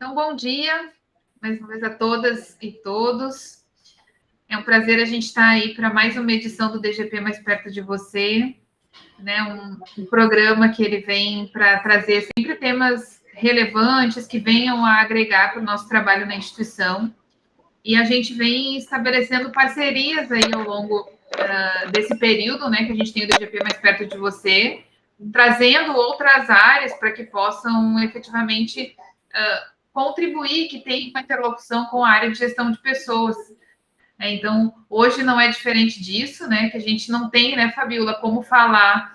Então, bom dia, mais uma vez a todas e todos. É um prazer a gente estar aí para mais uma edição do DGP Mais Perto de Você, né? Um programa que ele vem para trazer sempre temas relevantes que venham a agregar para o nosso trabalho na instituição. E a gente vem estabelecendo parcerias aí ao longo desse período, né, que a gente tem o DGP Mais Perto de Você, trazendo outras áreas para que possam efetivamente contribuir, que tenham uma interlocução com a área de gestão de pessoas. Então, hoje não é diferente disso, né? Que a gente não tem, né, Fabiola, como falar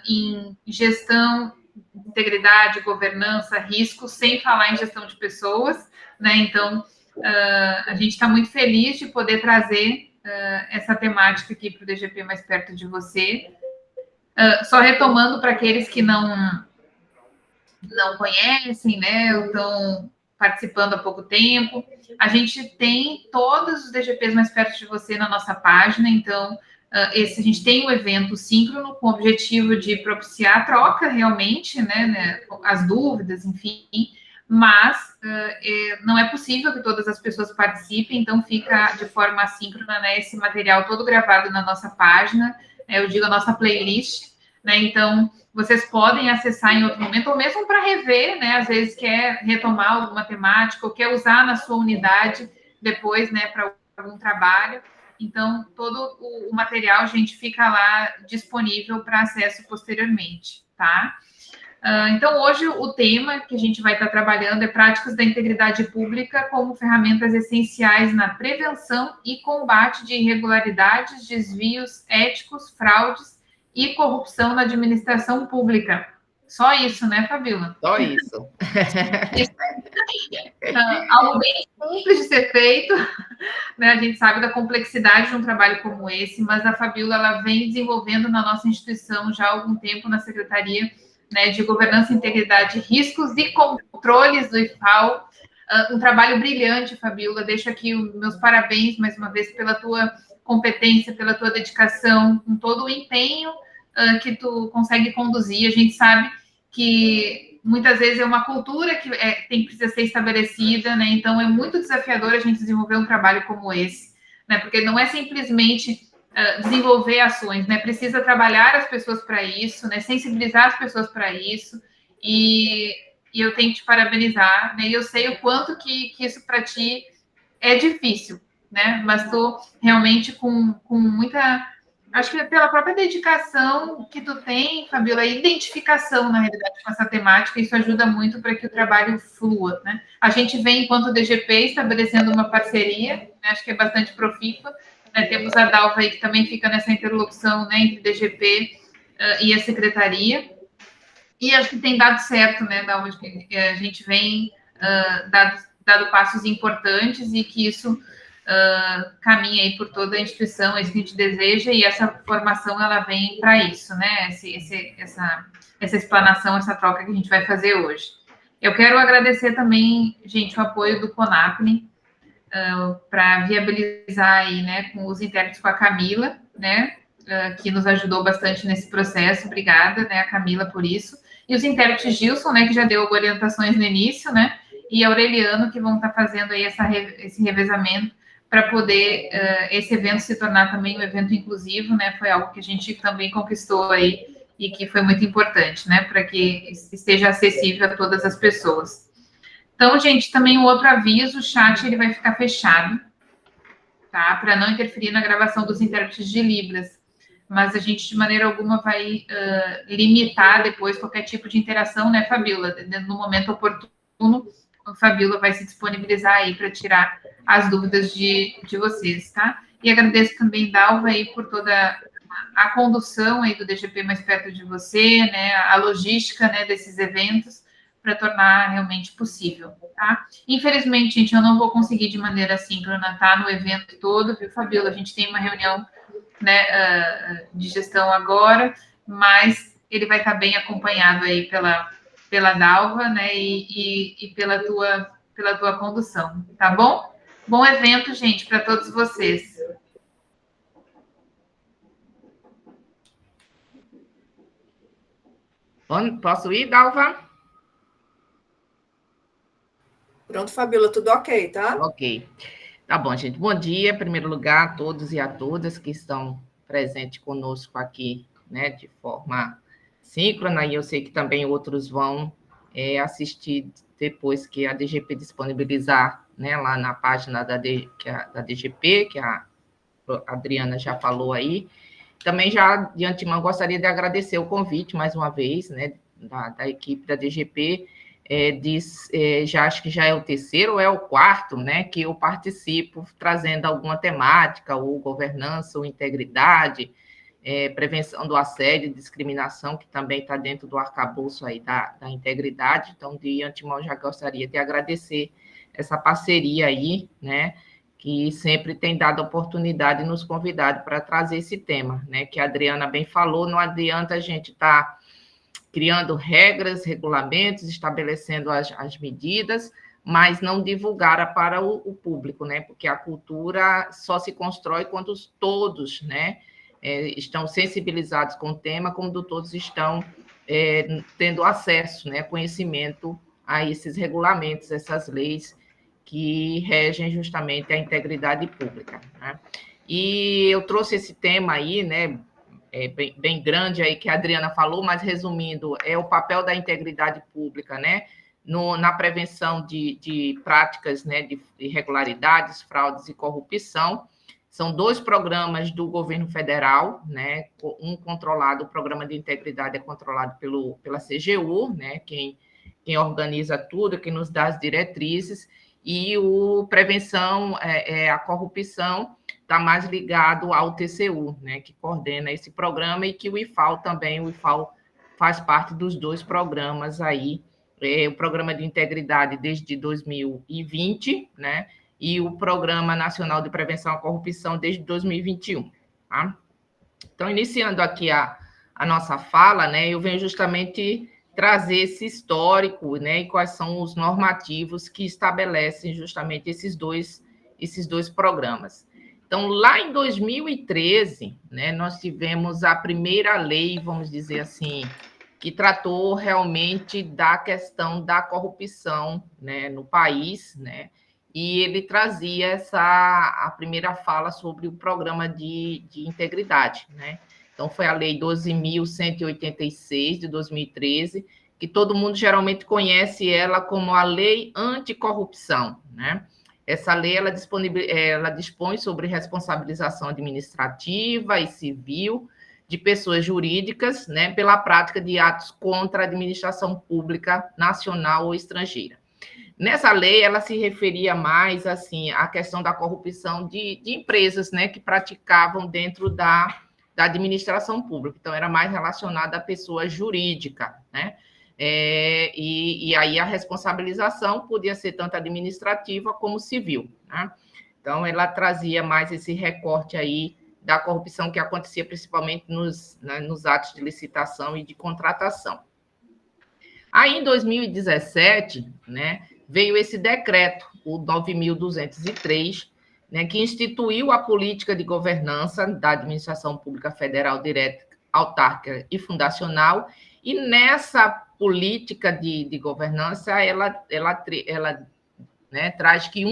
em gestão, integridade, governança, risco, sem falar em gestão de pessoas, né? Então, a gente está muito feliz de poder trazer essa temática aqui para o DGP Mais Perto de Você. Só retomando para aqueles que não conhecem, né, ou estão participando há pouco tempo. A gente tem todos os DGPs Mais Perto de Você na nossa página, então a gente tem o evento síncrono com o objetivo de propiciar a troca realmente, né, as dúvidas, enfim, mas não é possível que todas as pessoas participem, então fica de forma assíncrona, né, esse material todo gravado na nossa página, eu digo a nossa playlist, né, então vocês podem acessar em outro momento, ou mesmo para rever, né? Às vezes quer retomar alguma temática, ou quer usar na sua unidade depois, né, para algum trabalho. Então, todo o material, gente, fica lá disponível para acesso posteriormente, tá? Então, hoje o tema que a gente vai estar trabalhando é práticas da integridade pública como ferramentas essenciais na prevenção e combate de irregularidades, desvios éticos, fraudes e corrupção na administração pública. Só isso, né, Fabíola? Só isso. Algo bem simples de ser feito, né? A gente sabe da complexidade de um trabalho como esse, mas a Fabíola ela vem desenvolvendo na nossa instituição já há algum tempo na Secretaria, né, de Governança, Integridade, Riscos e Controles do IFAO. Um trabalho brilhante, Fabíola. Deixo aqui os meus parabéns mais uma vez pela tua competência, pela tua dedicação, com todo o empenho que tu consegue conduzir. A gente sabe que muitas vezes é uma cultura que precisa ser estabelecida, né? Então é muito desafiador a gente desenvolver um trabalho como esse, né? Porque não é simplesmente desenvolver ações, né? Precisa trabalhar as pessoas para isso, né? Sensibilizar as pessoas para isso e eu tenho que te parabenizar, né? E eu sei o quanto que isso para ti é difícil, né? Mas tu realmente com muita, acho que pela própria dedicação que tu tem, Fabiola, identificação, na realidade, com essa temática, isso ajuda muito para que o trabalho flua, né? A gente vem, enquanto DGP, estabelecendo uma parceria, né? Acho que é bastante profícua, né? Temos a Dalva aí, que também fica nessa interlocução, né, entre DGP e a Secretaria, e acho que tem dado certo, né, Dalva? A gente vem dado passos importantes e que isso caminha aí por toda a instituição, é isso que a gente deseja, e essa formação ela vem para isso, né? Essa explanação, essa troca que a gente vai fazer hoje. Eu quero agradecer também, gente, o apoio do CONAPNE para viabilizar aí, né, com os intérpretes, com a Camila, né, que nos ajudou bastante nesse processo. Obrigada, né, a Camila, por isso. E os intérpretes Gilson, né, que já deu orientações no início, né, e Aureliano, que vão estar fazendo aí esse revezamento para poder esse evento se tornar também um evento inclusivo, né? Foi algo que a gente também conquistou aí e que foi muito importante, né? Para que esteja acessível a todas as pessoas. Então, gente, também um outro aviso, o chat ele vai ficar fechado, tá? Para não interferir na gravação dos intérpretes de Libras. Mas a gente, de maneira alguma, vai limitar depois qualquer tipo de interação, né, Fabiola? No momento oportuno, a Fabiola vai se disponibilizar aí para tirar as dúvidas de vocês, tá? E agradeço também, Dalva, aí por toda a condução aí do DGP Mais Perto de Você, né? A logística, né, desses eventos, para tornar realmente possível, tá? Infelizmente, gente, eu não vou conseguir de maneira síncrona estar no evento todo, viu, Fabiola? A gente tem uma reunião, né, de gestão agora, mas ele vai estar bem acompanhado aí pela Dalva, né, e pela tua condução, tá bom? Bom evento, gente, para todos vocês. Posso ir, Dalva? Pronto, Fabíola, tudo ok, tá? Ok. Tá bom, gente. Bom dia, em primeiro lugar, a todos e a todas que estão presentes conosco aqui, né, de forma síncrona, e eu sei que também outros vão assistir depois que a DGP disponibilizar, né, lá na página da DGP, que a Adriana já falou aí. Também já de antemão gostaria de agradecer o convite mais uma vez, né, da equipe da DGP. Já acho que já é o terceiro ou é o quarto, né, que eu participo trazendo alguma temática, ou governança, ou integridade, prevenção do assédio e discriminação, que também está dentro do arcabouço aí da integridade. Então, de antemão, já gostaria de agradecer essa parceria aí, né, que sempre tem dado oportunidade e nos convidado para trazer esse tema, né, que a Adriana bem falou, não adianta a gente estar criando regras, regulamentos, estabelecendo as medidas, mas não divulgar para o público, né, porque a cultura só se constrói quando todos, né, estão sensibilizados com o tema, quando todos estão tendo acesso, né, conhecimento a esses regulamentos, essas leis que regem justamente a integridade pública, né? E eu trouxe esse tema aí, né, bem grande aí que a Adriana falou, mas resumindo, é o papel da integridade pública, né, na prevenção de práticas, né, de irregularidades, fraudes e corrupção. São 2 programas do governo federal, né, um controlado, o programa de integridade é controlado pela CGU, né, quem organiza tudo, quem nos dá as diretrizes, e o prevenção à corrupção está mais ligado ao TCU, né, que coordena esse programa, e que o IFAL também, o IFAL faz parte dos 2 programas aí, o Programa de Integridade desde 2020, né, e o Programa Nacional de Prevenção à Corrupção desde 2021, tá? Então, iniciando aqui a nossa fala, né, eu venho justamente trazer esse histórico, né, e quais são os normativos que estabelecem justamente esses dois programas. Então, lá em 2013, né, nós tivemos a primeira lei, vamos dizer assim, que tratou realmente da questão da corrupção, né, no país, né, e ele trazia a primeira fala sobre o programa de integridade, né? Então, foi a Lei 12.186, de 2013, que todo mundo geralmente conhece ela como a Lei Anticorrupção, né? Essa lei ela dispõe sobre responsabilização administrativa e civil de pessoas jurídicas, né, pela prática de atos contra a administração pública nacional ou estrangeira. Nessa lei, ela se referia mais assim à questão da corrupção de empresas, né, que praticavam dentro da administração pública. Então, era mais relacionada à pessoa jurídica, né? E aí a responsabilização podia ser tanto administrativa como civil, né? Então, ela trazia mais esse recorte aí da corrupção que acontecia principalmente nos atos de licitação e de contratação. Aí, em 2017, né, veio esse decreto, o 9.203, né, que instituiu a política de governança da administração pública federal direta, autárquica e fundacional, e nessa política de governança, ela né, traz que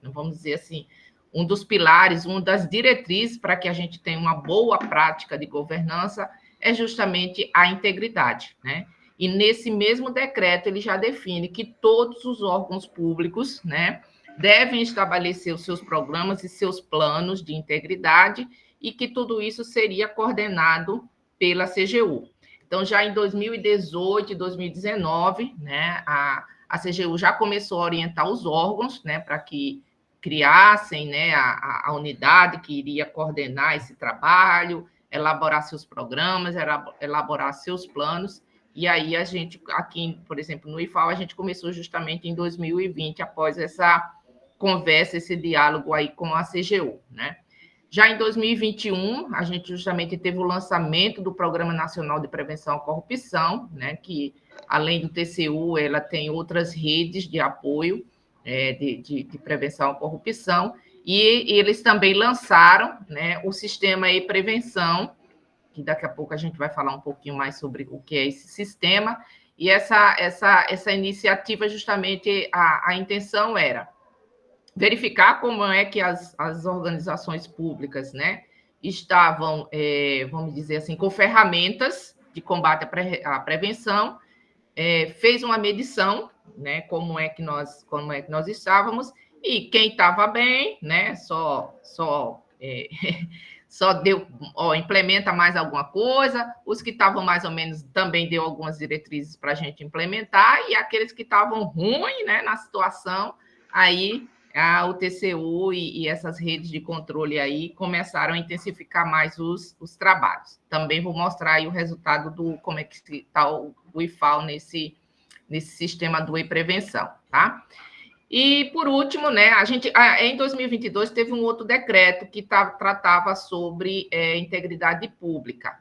vamos dizer assim, um dos pilares, uma das diretrizes para que a gente tenha uma boa prática de governança é justamente a integridade, né? E nesse mesmo decreto ele já define que todos os órgãos públicos, né, devem estabelecer os seus programas e seus planos de integridade, e que tudo isso seria coordenado pela CGU. Então, já em 2018 e 2019, né, a CGU já começou a orientar os órgãos, né, para que criassem, né, a unidade que iria coordenar esse trabalho, elaborar seus programas, elaborar seus planos. E aí a gente, aqui, por exemplo, no IFAL, a gente começou justamente em 2020, após essa conversa, esse diálogo aí com a CGU, né? Já em 2021, a gente justamente teve o lançamento do Programa Nacional de Prevenção à Corrupção, né, que, além do TCU, ela tem outras redes de apoio de prevenção à corrupção, e eles também lançaram, né, o sistema e-prevenção, que daqui a pouco a gente vai falar um pouquinho mais sobre o que é esse sistema, E essa iniciativa, justamente, a intenção era verificar como é que as organizações públicas, né, estavam, vamos dizer assim, com ferramentas de combate à prevenção, fez uma medição, né, como é que nós estávamos, e quem estava bem, né, só deu, implementa mais alguma coisa, os que estavam mais ou menos também deu algumas diretrizes para a gente implementar, e aqueles que estavam ruins, né, na situação, aí o TCU e essas redes de controle aí começaram a intensificar mais os trabalhos. Também vou mostrar aí o resultado do como é que está o IFAL nesse sistema do e-prevenção, tá? E, por último, né, a gente, em 2022, teve um outro decreto que tratava sobre integridade pública,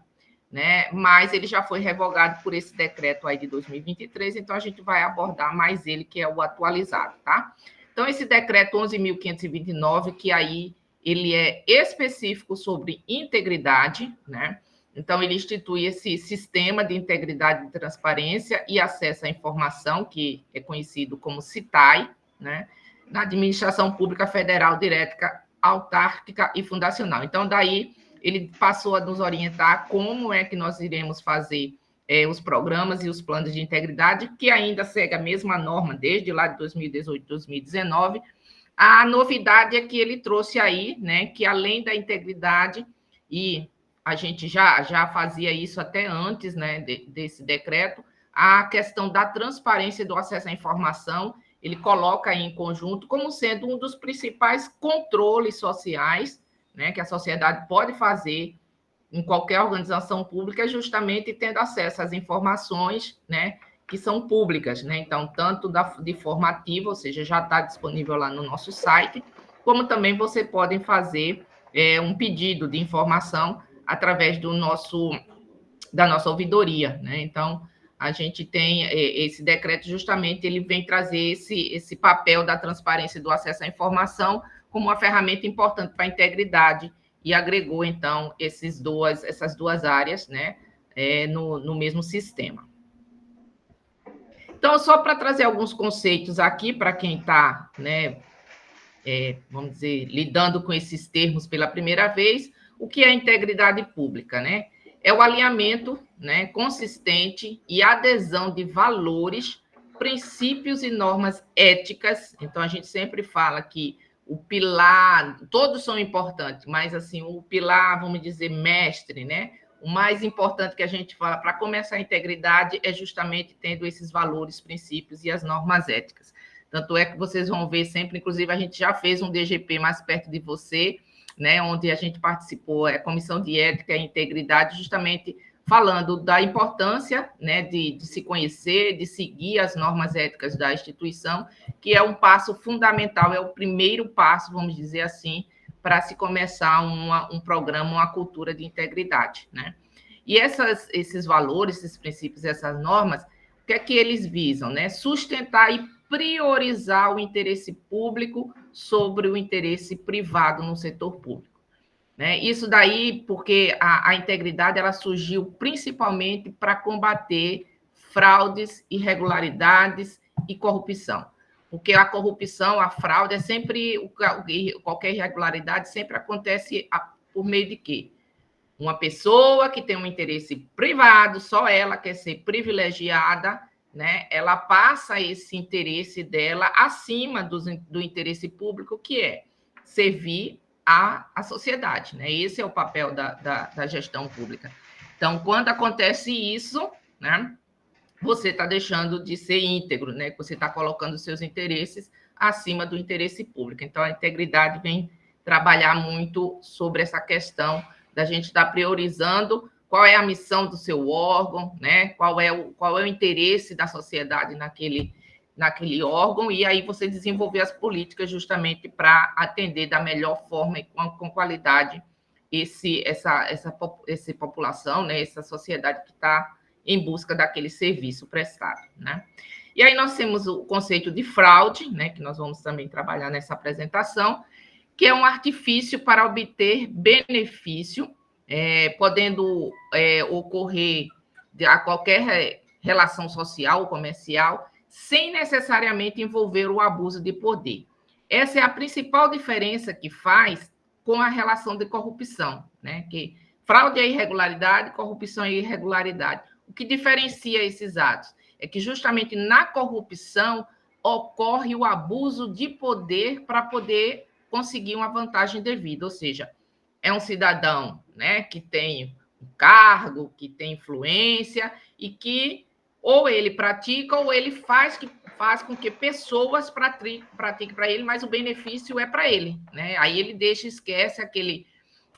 né? Mas ele já foi revogado por esse decreto aí de 2023, então a gente vai abordar mais ele, que é o atualizado, tá? Então, esse decreto 11.529, que aí ele é específico sobre integridade, né? Então, ele institui esse sistema de integridade, de transparência e acesso à informação, que é conhecido como CITAI, né? Na Administração Pública Federal, Direta, Autárquica e Fundacional. Então, daí, ele passou a nos orientar como é que nós iremos fazer os programas e os planos de integridade, que ainda segue a mesma norma desde lá de 2018, 2019. A novidade é que ele trouxe aí, né, que além da integridade, e a gente já fazia isso até antes, né, desse decreto, a questão da transparência e do acesso à informação, ele coloca aí em conjunto como sendo um dos principais controles sociais, né, que a sociedade pode fazer em qualquer organização pública, justamente tendo acesso às informações, né, que são públicas, né? Então, tanto de forma ativa, ou seja, já está disponível lá no nosso site, como também você pode fazer um pedido de informação através da nossa ouvidoria, né? Então, a gente tem esse decreto, justamente, ele vem trazer esse papel da transparência e do acesso à informação como uma ferramenta importante para a integridade, e agregou, então, essas duas áreas, né, no mesmo sistema. Então, só para trazer alguns conceitos aqui, para quem está, né, vamos dizer, lidando com esses termos pela primeira vez, o que é integridade pública, né? É o alinhamento, né, consistente e adesão de valores, princípios e normas éticas. Então, a gente sempre fala que o pilar, todos são importantes, mas assim, o pilar, vamos dizer, mestre, né? O mais importante que a gente fala para começar a integridade é justamente tendo esses valores, princípios e as normas éticas. Tanto é que vocês vão ver sempre, inclusive a gente já fez um DGP mais perto de você, né? Onde a gente participou, a Comissão de Ética e Integridade, justamente falando da importância, né, de se conhecer, de seguir as normas éticas da instituição, que é um passo fundamental, é o primeiro passo, vamos dizer assim, para se começar um programa, uma cultura de integridade, né? E esses valores, esses princípios, essas normas, o que é que eles visam, né? Sustentar e priorizar o interesse público sobre o interesse privado no setor público. Né? Isso daí porque a integridade ela surgiu principalmente para combater fraudes, irregularidades e corrupção. Porque a corrupção, a fraude, qualquer irregularidade sempre acontece por meio de quê? Uma pessoa que tem um interesse privado, só ela quer ser privilegiada, né? Ela passa esse interesse dela acima do interesse público, que é servir à sociedade, né? Esse é o papel da gestão pública. Então, quando acontece isso, né, você está deixando de ser íntegro, né? Você está colocando seus interesses acima do interesse público. Então, a integridade vem trabalhar muito sobre essa questão da gente estar priorizando qual é a missão do seu órgão, né? Qual é o interesse da sociedade naquele órgão, e aí você desenvolver as políticas justamente para atender da melhor forma e com qualidade essa população, né, essa sociedade que está em busca daquele serviço prestado, né? E aí nós temos o conceito de fraude, né, que nós vamos também trabalhar nessa apresentação, que é um artifício para obter benefício, podendo ocorrer a qualquer relação social ou comercial, sem necessariamente envolver o abuso de poder. Essa é a principal diferença que faz com a relação de corrupção, né? Que fraude é irregularidade, corrupção é irregularidade. O que diferencia esses atos é que justamente na corrupção ocorre o abuso de poder para poder conseguir uma vantagem devida, ou seja, é um cidadão, né, que tem um cargo, que tem influência e que ou ele pratica ou ele faz com que pessoas pratiquem para ele, mas o benefício é para ele, né? Aí ele esquece aquele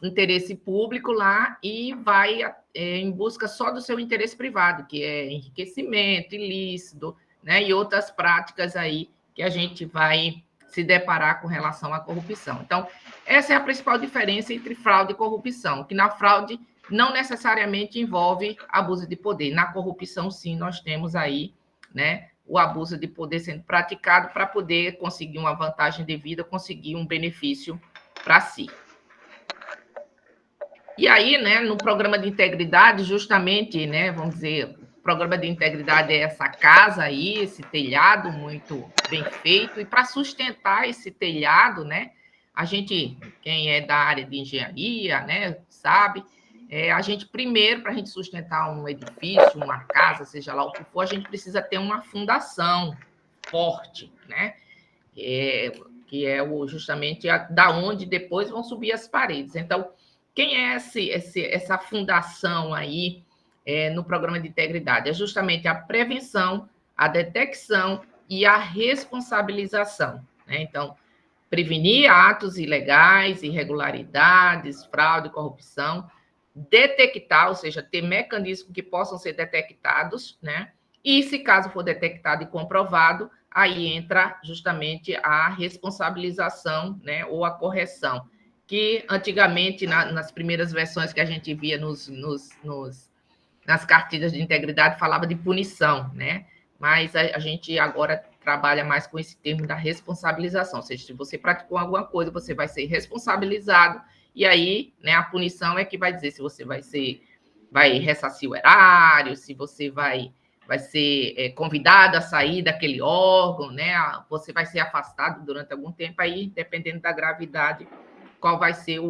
interesse público lá e vai em busca só do seu interesse privado, que é enriquecimento ilícito, né? E outras práticas aí que a gente vai se deparar com relação à corrupção. Então, essa é a principal diferença entre fraude e corrupção, que na fraude não necessariamente envolve abuso de poder. Na corrupção, sim, nós temos aí, né, o abuso de poder sendo praticado para poder conseguir uma vantagem devida, conseguir um benefício para si. E aí, né, no programa de integridade, justamente, né, vamos dizer, o programa de integridade é essa casa aí, esse telhado muito bem feito, e para sustentar esse telhado, né, a gente, quem é da área de engenharia, né, sabe, a gente primeiro, para a gente sustentar um edifício, uma casa, seja lá o que for, a gente precisa ter uma fundação forte, né, que é justamente da onde depois vão subir as paredes. Então, quem é essa fundação aí no programa de integridade? É justamente a prevenção, a detecção e a responsabilização, né? Então, prevenir atos ilegais, irregularidades, fraude, corrupção, detectar, ou seja, ter mecanismos que possam ser detectados, né? E, se caso for detectado e comprovado, aí entra justamente a responsabilização, né? Ou a correção, que antigamente, nas primeiras versões que a gente via nas cartilhas de integridade, falava de punição, né? Mas a gente agora trabalha mais com esse termo da responsabilização, ou seja, se você praticou alguma coisa, você vai ser responsabilizado, e aí, né, a punição é que vai dizer se você vai ressarcir o erário, se você vai ser convidado a sair daquele órgão, né? Você vai ser afastado durante algum tempo, aí, dependendo da gravidade, qual vai ser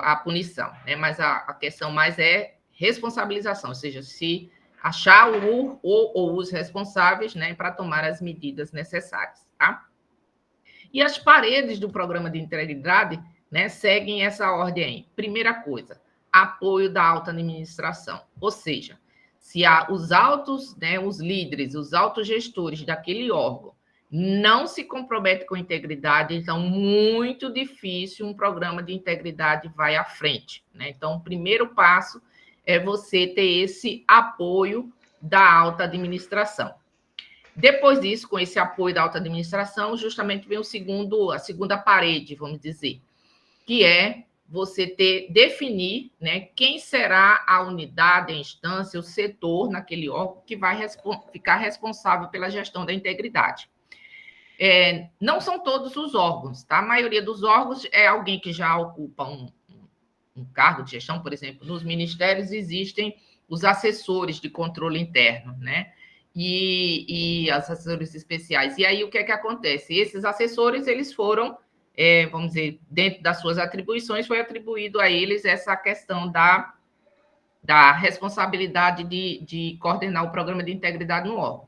a punição, né? Mas a questão mais é responsabilização, ou seja, se achar os responsáveis, né, para tomar as medidas necessárias, tá? E as paredes do programa de integridade, né, seguem essa ordem aí. Primeira coisa, apoio da alta administração, ou seja, se os altos, né, os líderes, os autogestores daquele órgão não se comprometem com a integridade, então muito difícil um programa de integridade vai à frente, né? Então, o primeiro passo é você ter esse apoio da alta administração. Depois disso, com esse apoio da alta administração, justamente vem a segunda parede, vamos dizer, que é você definir, né, quem será a unidade, a instância, o setor naquele órgão que vai ficar responsável pela gestão da integridade. Não são todos os órgãos, tá? A maioria dos órgãos é alguém que já ocupa um cargo de gestão, por exemplo, nos ministérios existem os assessores de controle interno, né? E os assessores especiais. E aí, o que é que acontece? Esses assessores, eles foram, vamos dizer, dentro das suas atribuições, foi atribuído a eles essa questão da responsabilidade de coordenar o programa de integridade no órgão.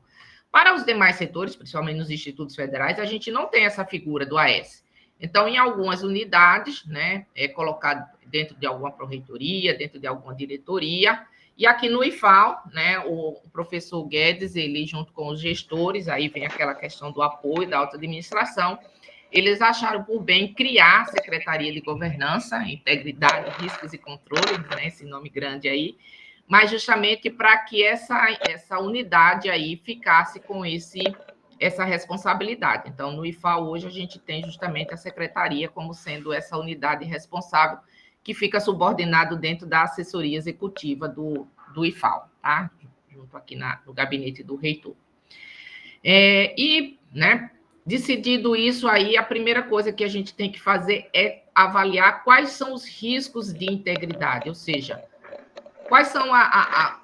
Para os demais setores, principalmente nos institutos federais, a gente não tem essa figura do AS. Então, em algumas unidades, né, é colocado dentro de alguma pró-reitoria, dentro de alguma diretoria, e aqui no IFAL, né, o professor Guedes, ele junto com os gestores, aí vem aquela questão do apoio da alta administração, eles acharam por bem criar a Secretaria de Governança, Integridade, Riscos e Controles, né, esse nome grande aí, mas justamente para que essa unidade aí ficasse com essa responsabilidade. Então, no IFAL, hoje, a gente tem justamente a secretaria como sendo essa unidade responsável que fica subordinado dentro da assessoria executiva do IFAL, tá? Junto aqui no gabinete do reitor. Né, decidido isso aí, a primeira coisa que a gente tem que fazer é avaliar quais são os riscos de integridade, ou seja, quais são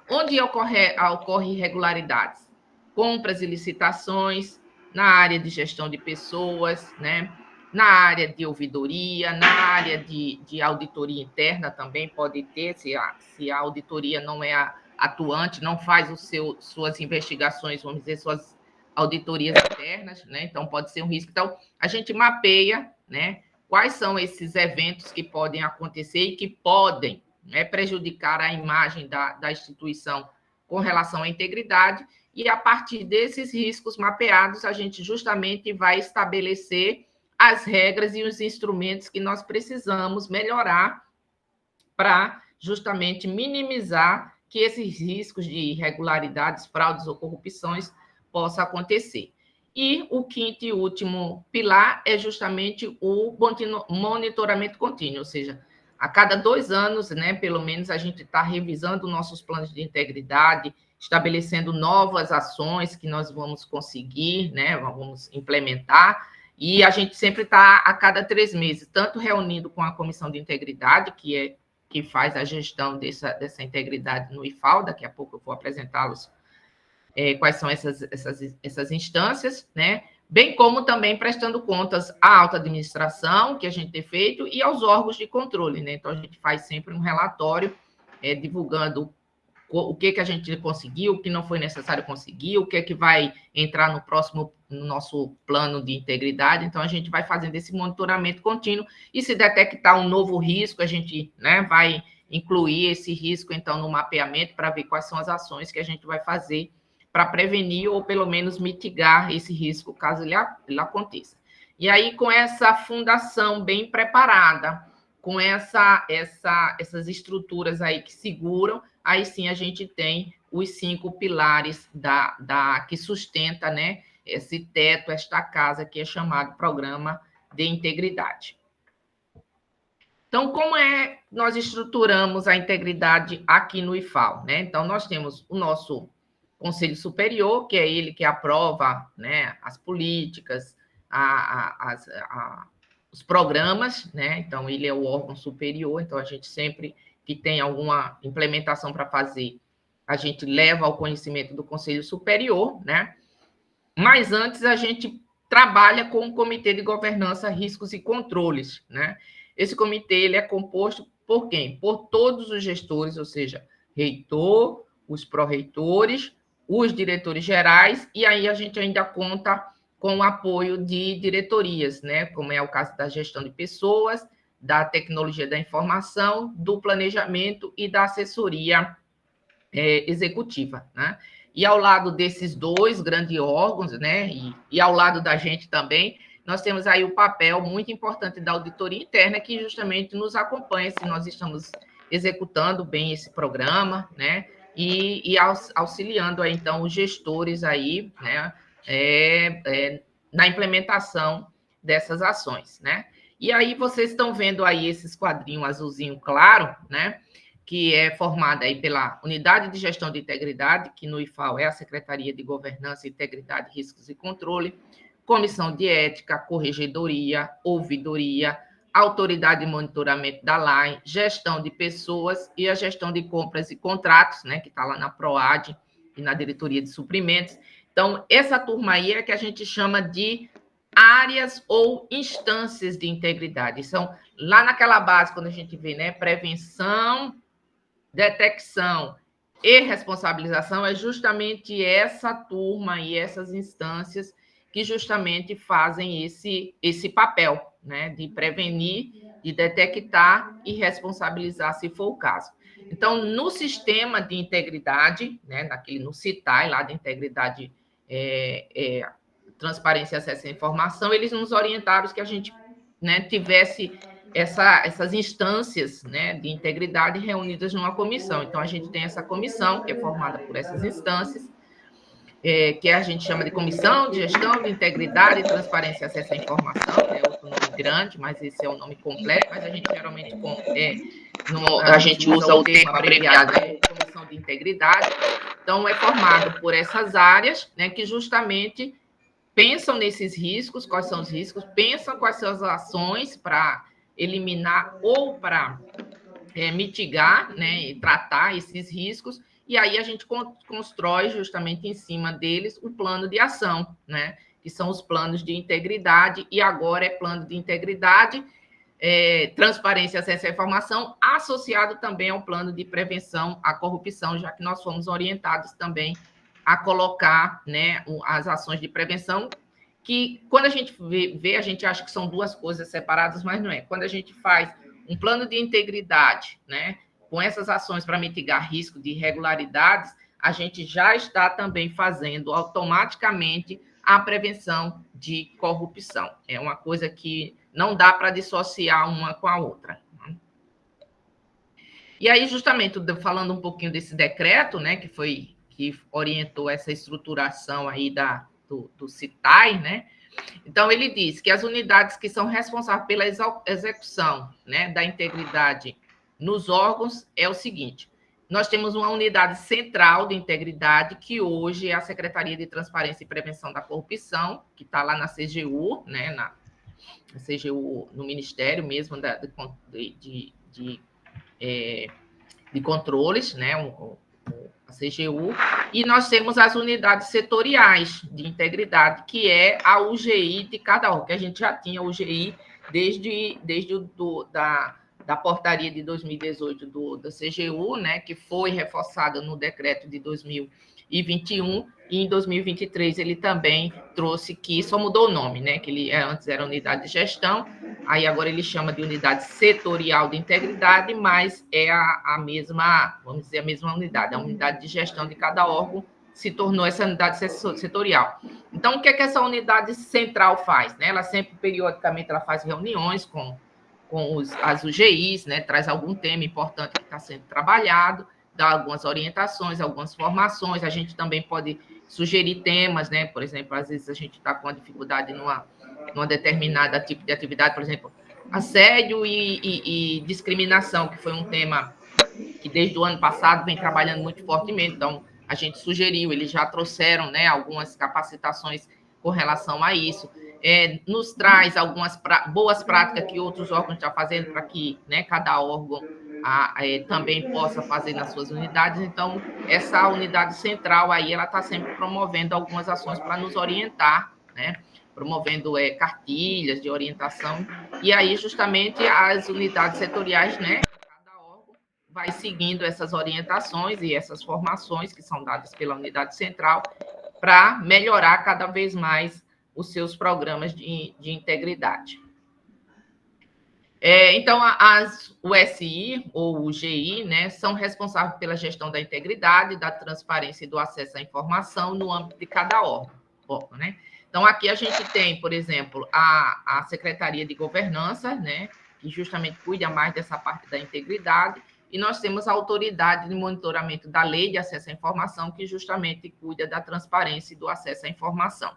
onde ocorre irregularidades? Compras e licitações, na área de gestão de pessoas, né? Na área de ouvidoria, na área de auditoria interna também pode ter, se a auditoria não é atuante, não faz suas investigações, vamos dizer, suas auditorias internas, né? Então, pode ser um risco. Então, a gente mapeia, né? Quais são esses eventos que podem acontecer e que podem, né, prejudicar a imagem da instituição com relação à integridade, e a partir desses riscos mapeados, a gente justamente vai estabelecer as regras e os instrumentos que nós precisamos melhorar para justamente minimizar que esses riscos de irregularidades, fraudes ou corrupções possam acontecer. E o quinto e último pilar é justamente o monitoramento contínuo, ou seja, a cada 2 anos, né, pelo menos, a gente está revisando nossos planos de integridade, estabelecendo novas ações que nós vamos conseguir, né, vamos implementar, e a gente sempre está a cada 3 meses, tanto reunindo com a Comissão de Integridade, que faz a gestão dessa integridade no IFAL, daqui a pouco eu vou apresentá-los quais são essas instâncias, né? Bem como também prestando contas à alta administração, que a gente tem feito, e aos órgãos de controle, né? Então, a gente faz sempre um relatório divulgando o que a gente conseguiu, o que não foi necessário conseguir, o que vai entrar no nosso plano de integridade. Então, a gente vai fazendo esse monitoramento contínuo, e se detectar um novo risco, a gente, né, vai incluir esse risco, então, no mapeamento, para ver quais são as ações que a gente vai fazer para prevenir ou, pelo menos, mitigar esse risco, caso ele aconteça. E aí, com essa fundação bem preparada, com essas estruturas aí que seguram, aí sim a gente tem os 5 pilares que sustenta, né, esse teto, esta casa que é chamado Programa de Integridade. Então, como nós estruturamos a integridade aqui no IFAL, né? Então, nós temos o nosso Conselho Superior, que é ele que aprova, né, as políticas, os programas, né? Então, ele é o órgão superior, então a gente sempre que tem alguma implementação para fazer, a gente leva ao conhecimento do Conselho Superior, né? Mas antes a gente trabalha com o Comitê de Governança, Riscos e Controles, né? Esse comitê ele é composto por quem? Por todos os gestores, ou seja, reitor, os pró-reitores, os diretores gerais, e aí a gente ainda conta com o apoio de diretorias, né? Como é o caso da gestão de pessoas, da tecnologia da informação, do planejamento e da assessoria executiva, né? E ao lado desses 2 grandes órgãos, né? E ao lado da gente também, nós temos aí o papel muito importante da auditoria interna, que justamente nos acompanha se nós estamos executando bem esse programa, né? E auxiliando aí, então, os gestores aí, né? Na implementação dessas ações, né? E aí vocês estão vendo aí esses quadrinhos azulzinho claro, né? Que é formada aí pela Unidade de Gestão de Integridade, que no IFAL é a Secretaria de Governança, Integridade, Riscos e Controle, Comissão de Ética, Corregedoria, Ouvidoria, Autoridade de Monitoramento da LAI, Gestão de Pessoas e a Gestão de Compras e Contratos, né, que está lá na PROAD e na Diretoria de Suprimentos. Então, essa turma aí é que a gente chama de áreas ou instâncias de integridade. São lá naquela base, quando a gente vê, né, prevenção, detecção e responsabilização, é justamente essa turma e essas instâncias que justamente fazem esse papel, né, de prevenir, de detectar e responsabilizar, se for o caso. Então, no sistema de integridade, né, no CITAI, lá de integridade, transparência e acesso à informação, eles nos orientaram que a gente, né, tivesse essas instâncias, né, de integridade reunidas numa comissão. Então, a gente tem essa comissão, que é formada por essas instâncias, que a gente chama de Comissão de Gestão de Integridade, Transparência e Acesso à Informação, é outro nome grande, mas esse é o nome completo, mas a gente geralmente a gente usa o termo abreviado, Comissão de Integridade. Então, é formado por essas áreas, né, que justamente pensam nesses riscos, quais são os riscos, pensam quais são as ações para eliminar ou para mitigar, né, e tratar esses riscos, e aí a gente constrói justamente em cima deles o plano de ação, né, que são os planos de integridade, e agora é plano de integridade, transparência e acesso à informação, associado também ao plano de prevenção à corrupção, já que nós fomos orientados também a colocar, né, as ações de prevenção, que quando a gente vê, a gente acha que são duas coisas separadas, mas não é. Quando a gente faz um plano de integridade, né, com essas ações para mitigar risco de irregularidades, a gente já está também fazendo automaticamente a prevenção de corrupção. É uma coisa que não dá para dissociar uma com a outra. E aí, justamente, falando um pouquinho desse decreto, né, que orientou essa estruturação aí do CITAI, né? Então, ele diz que as unidades que são responsáveis pela execução, né, da integridade nos órgãos é o seguinte: nós temos uma unidade central de integridade, que hoje é a Secretaria de Transparência e Prevenção da Corrupção, que está lá na CGU, né, na CGU, no Ministério mesmo de controles, né, a CGU, e nós temos as unidades setoriais de integridade, que é a UGI de cada órgão, que a gente já tinha UGI desde da portaria de 2018 da CGU, né, que foi reforçada no decreto de 2021, e em 2023 ele também trouxe que só mudou o nome, né, que ele antes era unidade de gestão, aí agora ele chama de unidade setorial de integridade, mas é a mesma, vamos dizer, a mesma unidade, a unidade de gestão de cada órgão se tornou essa unidade setorial. Então, o que é que essa unidade central faz? Né? Ela sempre, periodicamente, ela faz reuniões com as UGIs, né? Traz algum tema importante que está sendo trabalhado, dá algumas orientações, algumas formações, a gente também pode sugerir temas, né? Por exemplo, às vezes a gente está com uma dificuldade numa determinada tipo de atividade, por exemplo, assédio e discriminação, que foi um tema que desde o ano passado vem trabalhando muito fortemente, então a gente sugeriu, eles já trouxeram, né, algumas capacitações com relação a isso, nos traz algumas boas práticas que outros órgãos estão fazendo para que, né, cada órgão também possa fazer nas suas unidades. Então, essa unidade central aí, ela está sempre promovendo algumas ações para nos orientar, né, promovendo cartilhas de orientação, e aí justamente as unidades setoriais, né, cada órgão vai seguindo essas orientações e essas formações que são dadas pela unidade central para melhorar cada vez mais os seus programas de integridade. Então, as USI ou UGI, né, são responsáveis pela gestão da integridade, da transparência e do acesso à informação no âmbito de cada órgão, né? Então, aqui a gente tem, por exemplo, a Secretaria de Governança, né, que justamente cuida mais dessa parte da integridade, e nós temos a Autoridade de Monitoramento da Lei de Acesso à Informação, que justamente cuida da transparência e do acesso à informação.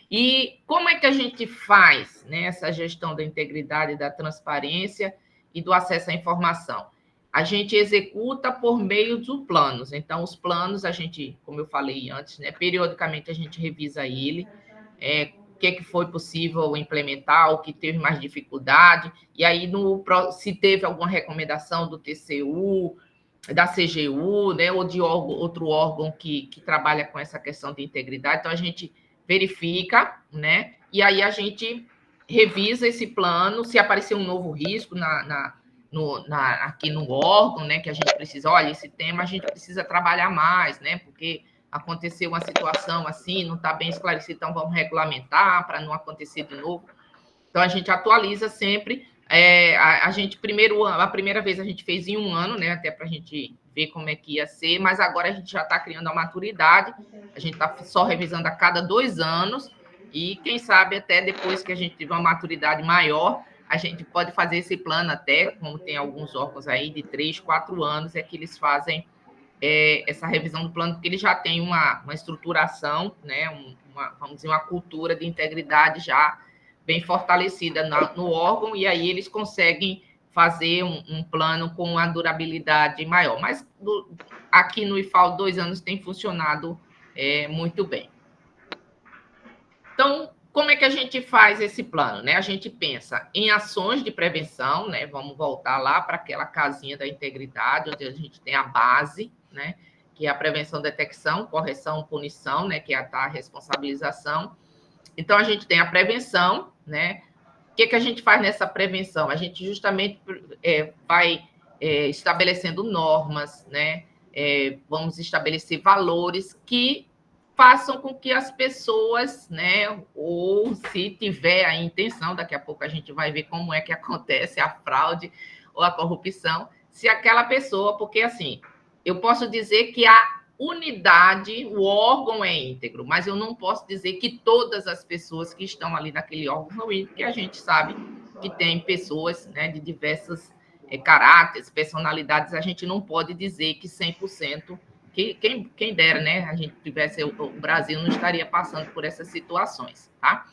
E como é que a gente faz, né, essa gestão da integridade, da transparência e do acesso à informação? A gente executa por meio dos planos. Então, os planos, a gente, como eu falei antes, né, periodicamente a gente revisa ele, o que foi possível implementar, o que teve mais dificuldade, e aí se teve alguma recomendação do TCU, da CGU, né, ou de outro órgão que trabalha com essa questão de integridade, então a gente verifica, né, e aí a gente revisa esse plano, se aparecer um novo risco aqui no órgão, né, que a gente precisa, olha, esse tema a gente precisa trabalhar mais, né, porque aconteceu uma situação assim, não está bem esclarecido, então vamos regulamentar para não acontecer de novo. Então, a gente atualiza sempre. A primeira vez a gente fez em um ano, né, até para a gente ver como é que ia ser, mas agora a gente já está criando a maturidade, a gente está só revisando a cada 2 anos, e quem sabe até depois que a gente tiver uma maturidade maior, a gente pode fazer esse plano até, como tem alguns órgãos aí de 3, 4 anos, que eles fazem essa revisão do plano, porque ele já tem uma estruturação, né, vamos dizer, uma cultura de integridade já bem fortalecida no órgão, e aí eles conseguem fazer um plano com uma durabilidade maior. Mas aqui no IFAL, 2 anos tem funcionado muito bem. Então, como é que a gente faz esse plano, né? A gente pensa em ações de prevenção, né? Vamos voltar lá para aquela casinha da integridade, onde a gente tem a base, né? Que é a prevenção, detecção, correção, punição, né? Que é a responsabilização. Então, a gente tem a prevenção, né? O que a gente faz nessa prevenção? A gente justamente vai estabelecendo normas, né? Vamos estabelecer valores que façam com que as pessoas, né, ou se tiver a intenção, daqui a pouco a gente vai ver como é que acontece a fraude ou a corrupção, se aquela pessoa, porque assim, eu posso dizer que a unidade, o órgão é íntegro, mas eu não posso dizer que todas as pessoas que estão ali naquele órgão são íntegras, porque a gente sabe que tem pessoas, né, de diversos caráteres, personalidades, a gente não pode dizer que 100%. Quem dera, né? A gente tivesse, o Brasil não estaria passando por essas situações, tá?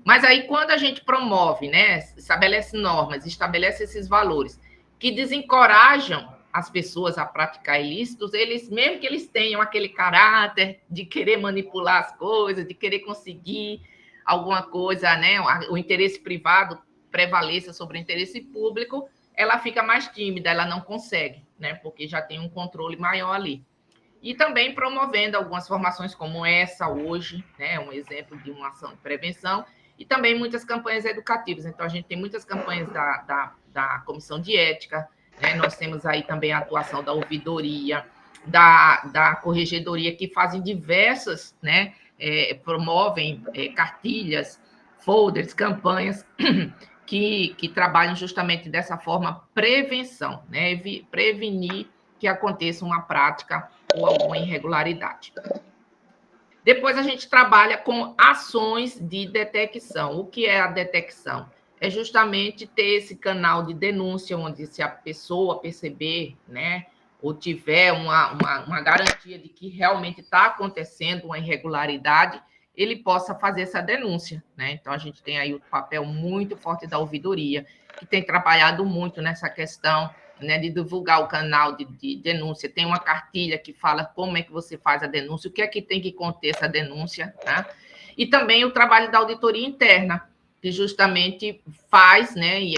Mas aí, quando a gente promove, né? Estabelece normas, estabelece esses valores que desencorajam as pessoas a praticar ilícitos, eles, mesmo que eles tenham aquele caráter de querer manipular as coisas, de querer conseguir alguma coisa, né? O interesse privado prevaleça sobre o interesse público, ela fica mais tímida, ela não consegue, né? Porque já tem um controle maior ali. E também promovendo algumas formações como essa hoje, né, um exemplo de uma ação de prevenção, e também muitas campanhas educativas. Então, a gente tem muitas campanhas da Comissão de Ética, né, nós temos aí também a atuação da ouvidoria, da corregedoria, que fazem diversas, né, promovem cartilhas, folders, campanhas que trabalham justamente dessa forma prevenção, né, prevenir que aconteça uma prática ou alguma irregularidade. Depois a gente trabalha com ações de detecção. O que é a detecção? É justamente ter esse canal de denúncia, onde se a pessoa perceber, né, ou tiver uma garantia de que realmente está acontecendo uma irregularidade, ele possa fazer essa denúncia, né? Então, a gente tem aí o papel muito forte da ouvidoria, que tem trabalhado muito nessa questão, né, de divulgar o canal de denúncia. Tem uma cartilha que fala como é que você faz a denúncia, o que é que tem que conter essa denúncia, tá? E também o trabalho da auditoria interna, que justamente faz, né, e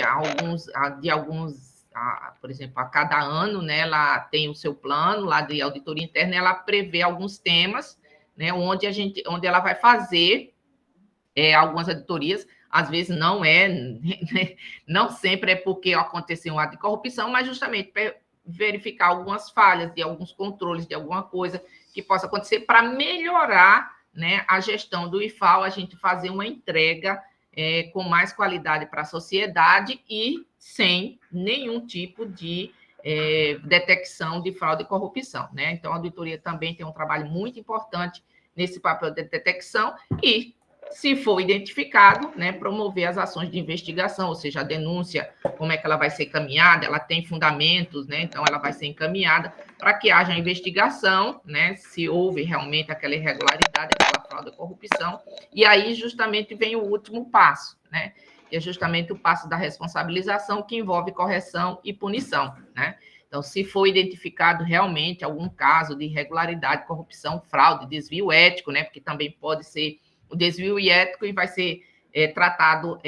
por exemplo, a cada ano, né, ela tem o seu plano lá de auditoria interna, ela prevê alguns temas, né, onde ela vai fazer algumas auditorias. Às vezes não sempre é porque aconteceu um ato de corrupção, mas justamente para verificar algumas falhas de alguns controles de alguma coisa que possa acontecer para melhorar, né, a gestão do IFAO, a gente fazer uma entrega com mais qualidade para a sociedade e sem nenhum tipo de detecção de fraude e corrupção, né? Então, a auditoria também tem um trabalho muito importante nesse papel de detecção e, se for identificado, né, promover as ações de investigação, ou seja, a denúncia, como é que ela vai ser encaminhada, ela tem fundamentos, né, então ela vai ser encaminhada para que haja investigação, né, se houve realmente aquela irregularidade, aquela fraude ou corrupção, e aí justamente vem o último passo, né, que é justamente o passo da responsabilização, que envolve correção e punição, né. Então, se for identificado realmente algum caso de irregularidade, corrupção, fraude, desvio ético, né, porque também pode ser o desvio ético e vai ser tratado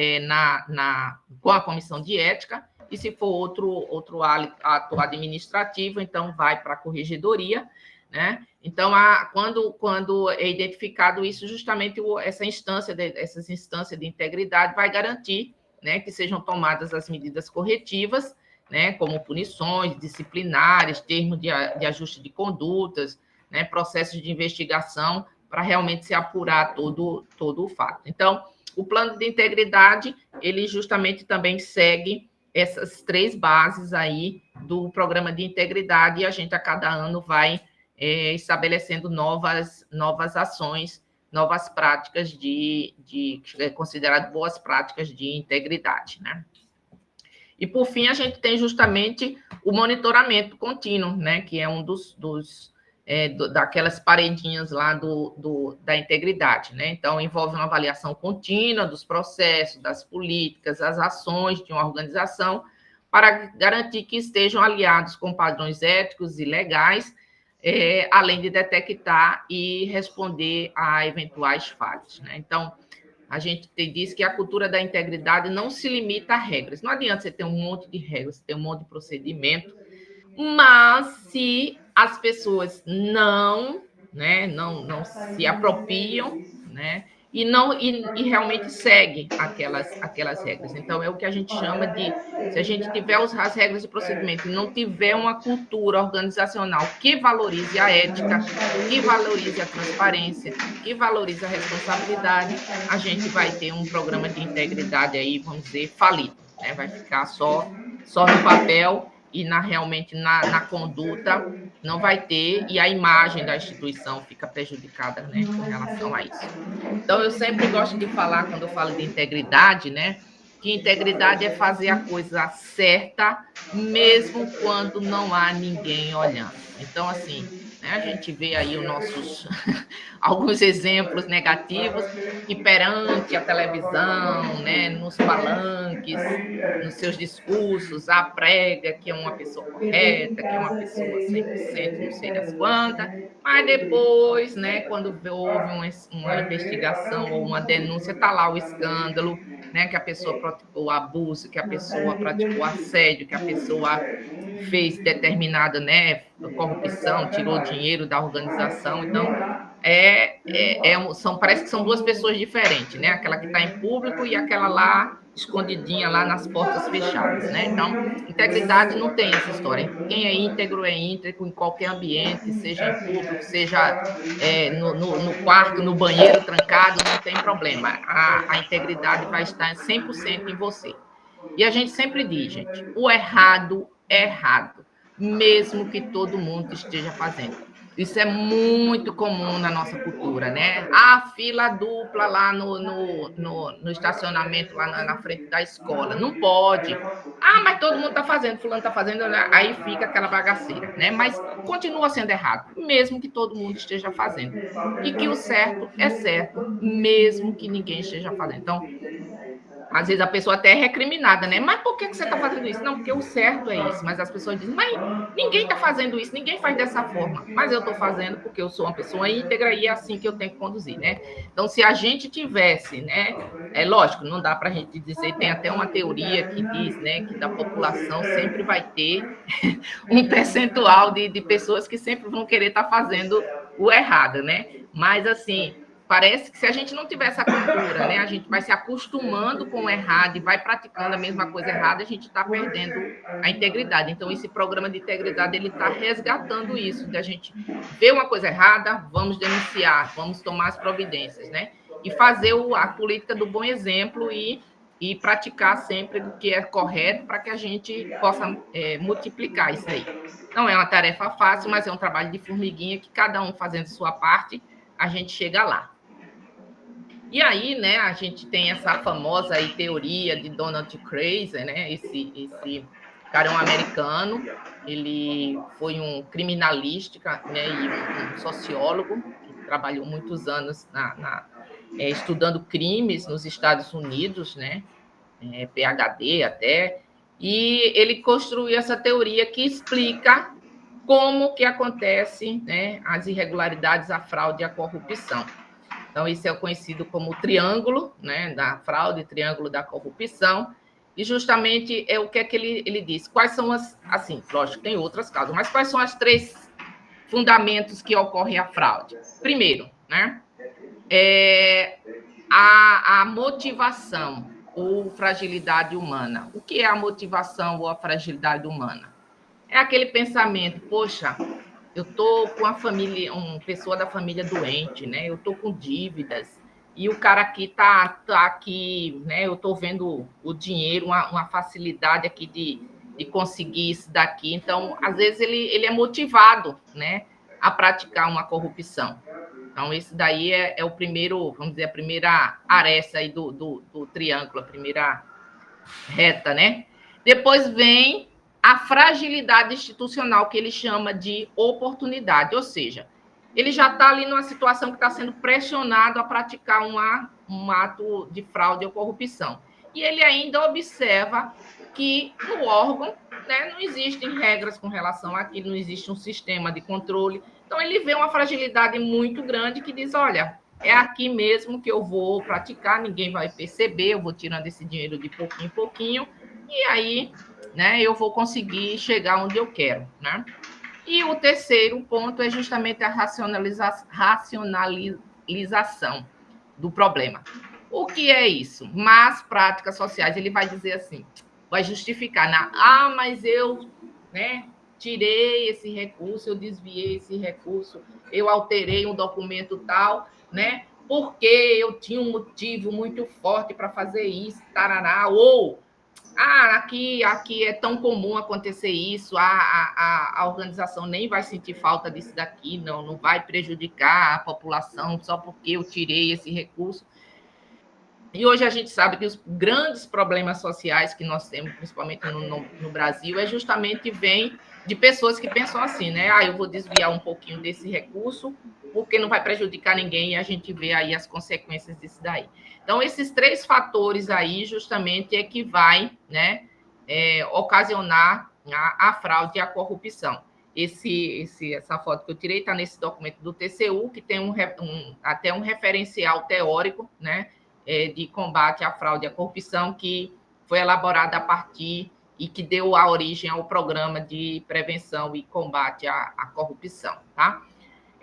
com a comissão de ética, e se for outro ato administrativo, então vai para a corregedoria, né? Então, quando é identificado isso, justamente essas instâncias de integridade vai garantir, né, que sejam tomadas as medidas corretivas, né, como punições disciplinares, termos de ajuste de condutas, né, processos de investigação, para realmente se apurar todo o fato. Então, o plano de integridade, ele justamente também segue essas 3 bases aí do programa de integridade, e a gente, a cada ano, vai estabelecendo novas ações, novas práticas consideradas boas práticas de integridade, né? E, por fim, a gente tem justamente o monitoramento contínuo, né, que é um daquelas paredinhas lá da integridade, né? Então, envolve uma avaliação contínua dos processos, das políticas, das ações de uma organização, para garantir que estejam aliados com padrões éticos e legais, além de detectar e responder a eventuais falhas, né? Então, a gente diz que a cultura da integridade não se limita a regras. Não adianta você ter um monte de regras, ter um monte de procedimento, mas se as pessoas não se apropriam, né, e realmente seguem aquelas regras. Então, é o que a gente chama de, se a gente tiver as regras de procedimento e não tiver uma cultura organizacional que valorize a ética, que valorize a transparência, que valorize a responsabilidade, a gente vai ter um programa de integridade aí, vamos dizer, falido, né? Vai ficar só no papel e realmente na conduta não vai ter, e a imagem da instituição fica prejudicada, né, com relação a isso. Então, eu sempre gosto de falar, quando eu falo de integridade, né, que integridade é fazer a coisa certa, mesmo quando não há ninguém olhando. Então, assim, né, a gente vê aí alguns exemplos negativos que perante a televisão, né, nos palanques, nos seus discursos, a prega que é uma pessoa correta, que é uma pessoa 100%, não sei das quantas, mas depois, né, quando houve uma investigação ou uma denúncia, está lá o escândalo, né, que a pessoa praticou abuso, que a pessoa praticou assédio, que a pessoa fez determinada, né, corrupção, tirou dinheiro da organização. Então, parece que são duas pessoas diferentes, né? Aquela que está em público e aquela lá escondidinha lá nas portas fechadas, né? Então, integridade não tem essa história. Quem é íntegro em qualquer ambiente, seja em público, seja no quarto, no banheiro trancado, não tem problema. A integridade vai estar 100% em você. E a gente sempre diz, gente, o errado é errado, mesmo que todo mundo esteja fazendo. Isso é muito comum na nossa cultura, né? A fila dupla lá no estacionamento, lá na frente da escola. Não pode. Ah, mas todo mundo está fazendo, fulano está fazendo, aí fica aquela bagaceira, né? Mas continua sendo errado, mesmo que todo mundo esteja fazendo. E que o certo é certo, mesmo que ninguém esteja fazendo. Então, às vezes a pessoa até é recriminada, né? Mas por que você está fazendo isso? Não, porque o certo é isso. Mas as pessoas dizem, mas ninguém está fazendo isso, ninguém faz dessa forma. Mas eu estou fazendo porque eu sou uma pessoa íntegra e é assim que eu tenho que conduzir, né? Então, se a gente tivesse, né? É lógico, não dá para a gente dizer, tem até uma teoria que diz, né, que da população sempre vai ter um percentual de pessoas que sempre vão querer estar fazendo o errado, né? Mas, assim, parece que se a gente não tiver essa cultura, né, a gente vai se acostumando com o errado e vai praticando a mesma coisa errada, a gente está perdendo a integridade. Então, esse programa de integridade, ele está resgatando isso, de a gente ver uma coisa errada, vamos denunciar, vamos tomar as providências, né? E fazer a política do bom exemplo e praticar sempre o que é correto para que a gente possa multiplicar isso aí. Não é uma tarefa fácil, mas é um trabalho de formiguinha que cada um fazendo sua parte, a gente chega lá. E aí, né, a gente tem essa famosa aí teoria de Donald Kreiser, né? Esse cara é um americano, ele foi um criminalística, né, e um sociólogo que trabalhou muitos anos estudando crimes nos Estados Unidos, né? PhD até, e ele construiu essa teoria que explica como que acontece, né, as irregularidades, a fraude e a corrupção. Então, isso é conhecido como o triângulo, né, da fraude, triângulo da corrupção, e justamente é o que é que ele diz. Quais são assim, lógico, tem outras causas, mas quais são as 3 fundamentos que ocorrem a fraude? Primeiro, né, a motivação ou fragilidade humana. O que é a motivação ou a fragilidade humana? É aquele pensamento, poxa, eu estou com a família, uma pessoa da família doente, né? Eu estou com dívidas, e o cara aqui tá aqui, né? Eu estou vendo o dinheiro, uma facilidade aqui de conseguir isso daqui. Então, às vezes, ele é motivado, né, a praticar uma corrupção. Então, esse daí é o primeiro, vamos dizer, a primeira aresta aí do triângulo, a primeira reta, né? Depois vem a fragilidade institucional, que ele chama de oportunidade, ou seja, ele já está ali numa situação que está sendo pressionado a praticar um ato de fraude ou corrupção. E ele ainda observa que no órgão, né, não existem regras com relação àquilo, não existe um sistema de controle. Então, ele vê uma fragilidade muito grande que diz, olha, é aqui mesmo que eu vou praticar, ninguém vai perceber, eu vou tirando esse dinheiro de pouquinho em pouquinho, e aí, né, eu vou conseguir chegar onde eu quero, né? E o terceiro ponto é justamente a racionalização do problema. O que é isso? Más práticas sociais. Ele vai dizer assim, vai justificar, mas eu, né, tirei esse recurso, eu desviei esse recurso, eu alterei um documento tal, né, porque eu tinha um motivo muito forte para fazer isso, tarará, ou aqui é tão comum acontecer isso, a organização nem vai sentir falta disso daqui, não vai prejudicar a população só porque eu tirei esse recurso. E hoje a gente sabe que os grandes problemas sociais que nós temos, principalmente no Brasil, justamente vem de pessoas que pensam assim, né? Eu vou desviar um pouquinho desse recurso porque não vai prejudicar ninguém, e a gente vê aí as consequências disso daí. Então, esses 3 fatores aí, justamente, é que vai, né, ocasionar a fraude e a corrupção. Essa foto que eu tirei está nesse documento do TCU, que tem até um referencial teórico, né, de combate à fraude e à corrupção, que foi elaborada a partir e que deu a origem ao programa de prevenção e combate à corrupção, tá?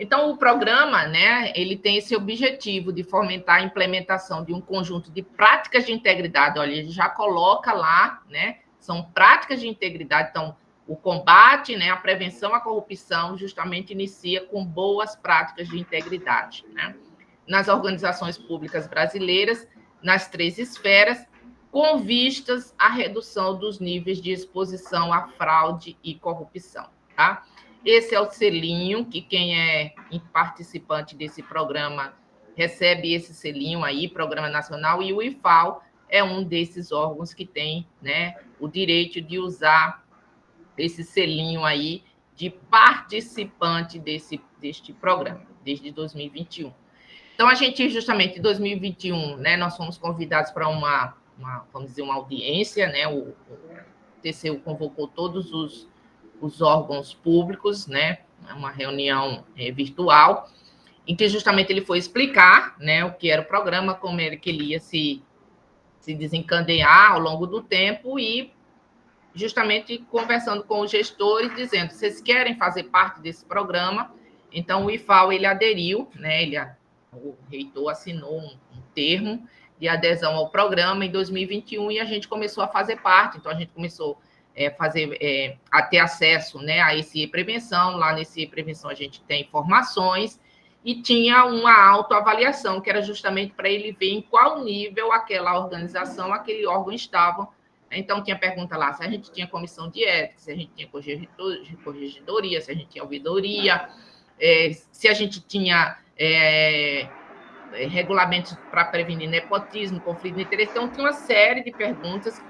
Então, o programa, né, ele tem esse objetivo de fomentar a implementação de um conjunto de práticas de integridade. Olha, ele já coloca lá, né, são práticas de integridade. Então, o combate, né, a prevenção à corrupção justamente inicia com boas práticas de integridade, né, nas organizações públicas brasileiras, nas 3 esferas, com vistas à redução dos níveis de exposição à fraude e corrupção, tá? Esse é o selinho, que quem é participante desse programa recebe esse selinho aí, Programa Nacional, e o IFAO é um desses órgãos que tem, né, o direito de usar esse selinho aí de participante deste programa, desde 2021. Então, a gente, justamente, em 2021, né, nós fomos convidados para vamos dizer, uma audiência, né, o TCU convocou todos os órgãos públicos, né, uma reunião virtual, em que justamente ele foi explicar, né, o que era o programa, como ele ia se desencadear ao longo do tempo e justamente conversando com os gestores, dizendo, vocês querem fazer parte desse programa? Então, o IFAO, ele aderiu, né, o reitor assinou um termo de adesão ao programa em 2021 e a gente começou a fazer parte. Então, a gente começou a ter acesso, né, a esse e-prevenção. Lá nesse e-prevenção a gente tem informações e tinha uma autoavaliação, que era justamente para ele ver em qual nível aquela organização, aquele órgão estava. Então, tinha pergunta lá se a gente tinha comissão de ética, se a gente tinha corregedoria, se a gente tinha ouvidoria, se a gente tinha regulamentos para prevenir nepotismo, conflito de interesse. Então, tinha uma série de perguntas,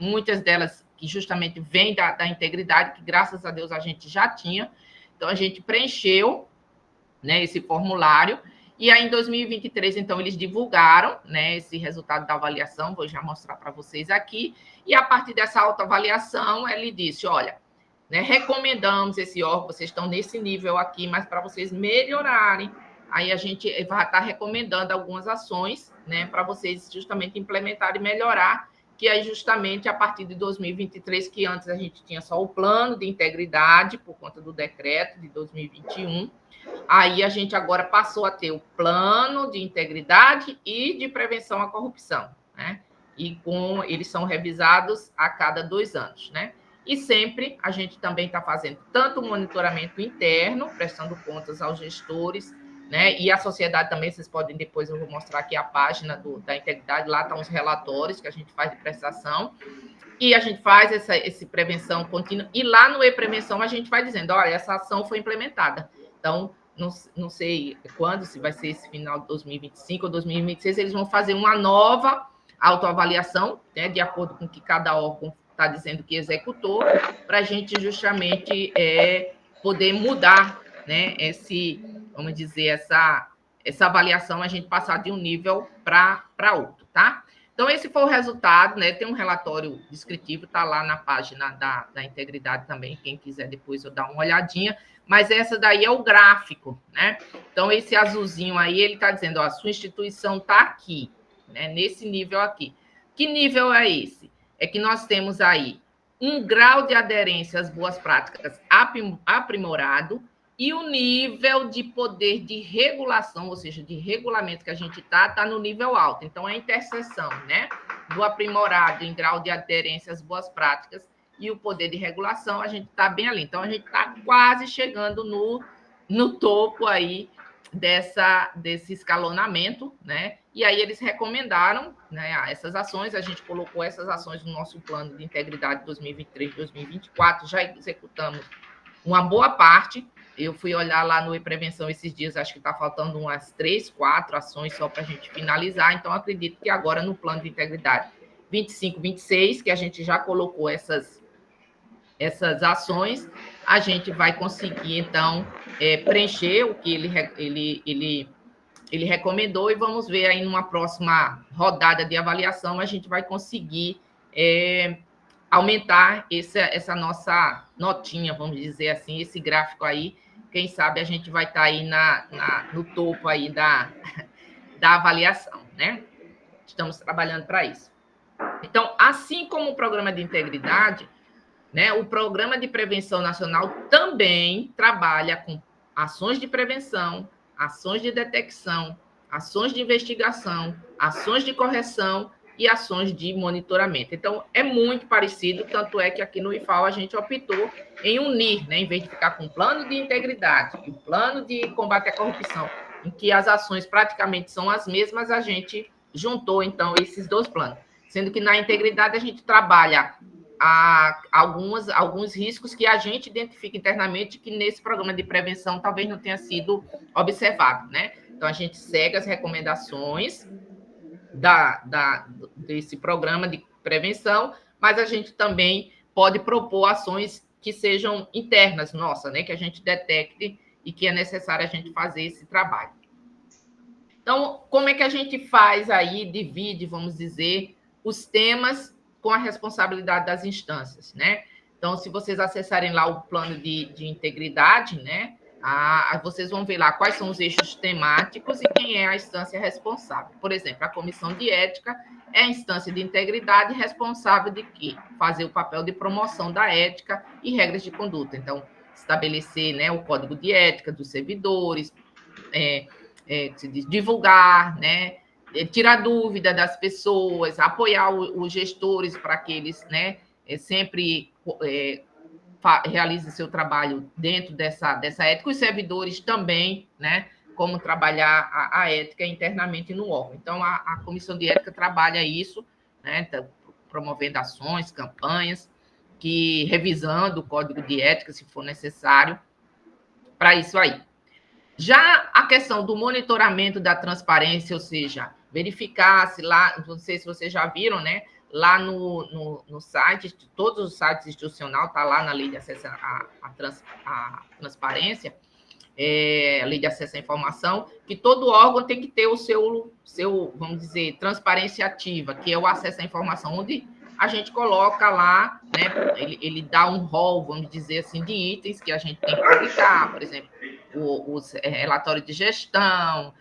muitas delas que justamente vêm da integridade, que graças a Deus a gente já tinha. Então, a gente preencheu, né, esse formulário, e aí em 2023, então, eles divulgaram, né, esse resultado da avaliação, vou já mostrar para vocês aqui, e a partir dessa autoavaliação, ele disse, olha, né, recomendamos esse órgão, vocês estão nesse nível aqui, mas para vocês melhorarem, aí a gente vai estar recomendando algumas ações, né, para vocês justamente implementarem e melhorar, que é justamente a partir de 2023, que antes a gente tinha só o plano de integridade, por conta do decreto de 2021, aí a gente agora passou a ter o plano de integridade e de prevenção à corrupção, né? E eles são revisados a cada 2 anos, né? E sempre a gente também está fazendo tanto o monitoramento interno, prestando contas aos gestores, né? E a sociedade também, vocês podem depois, eu vou mostrar aqui a página da integridade, lá estão os relatórios que a gente faz de prestação, e a gente faz essa prevenção contínua, e lá no e-prevenção a gente vai dizendo, olha, essa ação foi implementada. Então, não sei quando, se vai ser esse final de 2025 ou 2026, eles vão fazer uma nova autoavaliação, né, de acordo com o que cada órgão está dizendo que executou, para a gente justamente poder mudar, né, essa avaliação, a gente passar de um nível para outro, tá? Então, esse foi o resultado, né? Tem um relatório descritivo, está lá na página da integridade também, quem quiser depois eu dar uma olhadinha, mas essa daí é o gráfico, né? Então, esse azulzinho aí, ele está dizendo, ó, a sua instituição está aqui, né? Nesse nível aqui. Que nível é esse? É que nós temos aí um grau de aderência às boas práticas aprimorado e o nível de poder de regulação, ou seja, de regulamento que a gente está no nível alto. Então, é a interseção, né, do aprimorado em grau de aderência às boas práticas e o poder de regulação, a gente está bem ali. Então, a gente está quase chegando no topo aí desse escalonamento, né? E aí eles recomendaram, né, essas ações, a gente colocou essas ações no nosso plano de integridade 2023-2024, já executamos uma boa parte. Eu fui olhar lá no E-Prevenção esses dias, acho que está faltando umas 3, 4 ações só para a gente finalizar, então acredito que agora no plano de integridade 25, 26, que a gente já colocou essas ações, a gente vai conseguir, então, preencher o que ele recomendou e vamos ver aí numa próxima rodada de avaliação, a gente vai conseguir aumentar essa nossa notinha, vamos dizer assim, esse gráfico aí. Quem sabe a gente vai estar aí no topo aí da avaliação, né? Estamos trabalhando para isso. Então, assim como o programa de integridade, né, o Programa de Prevenção Nacional também trabalha com ações de prevenção, ações de detecção, ações de investigação, ações de correção e ações de monitoramento. Então, é muito parecido, tanto é que aqui no IFAL a gente optou em unir, né, em vez de ficar com o plano de integridade e o plano de combate à corrupção, em que as ações praticamente são as mesmas, a gente juntou, então, esses dois planos. Sendo que na integridade a gente trabalha alguns riscos que a gente identifica internamente que nesse programa de prevenção talvez não tenha sido observado, né? Então, a gente segue as recomendações desse programa de prevenção, mas a gente também pode propor ações que sejam internas, nossa, né? Que a gente detecte e que é necessário a gente fazer esse trabalho. Então, como é que a gente faz aí, divide, vamos dizer, os temas com a responsabilidade das instâncias, né? Então, se vocês acessarem lá o plano de integridade, né, vocês vão ver lá quais são os eixos temáticos e quem é a instância responsável. Por exemplo, a comissão de ética é a instância de integridade responsável de quê? Fazer o papel de promoção da ética e regras de conduta. Então, estabelecer, né, o código de ética dos servidores, divulgar, né, tirar dúvida das pessoas, apoiar os gestores para que eles, né, sempre realizem seu trabalho dentro dessa ética, os servidores também, né, como trabalhar a ética internamente no órgão. Então, a comissão de ética trabalha isso, né, promovendo ações, campanhas, revisando o código de ética, se for necessário, para isso aí. Já a questão do monitoramento da transparência, ou seja, verificar se lá, não sei se vocês já viram, né? Lá no site, todos os sites institucionais, está lá na lei de acesso à transparência, a lei de acesso à informação, que todo órgão tem que ter o seu, vamos dizer, transparência ativa, que é o acesso à informação, onde a gente coloca lá, né? Ele dá um rol, vamos dizer assim, de itens que a gente tem que publicar, por exemplo, os relatórios de gestão,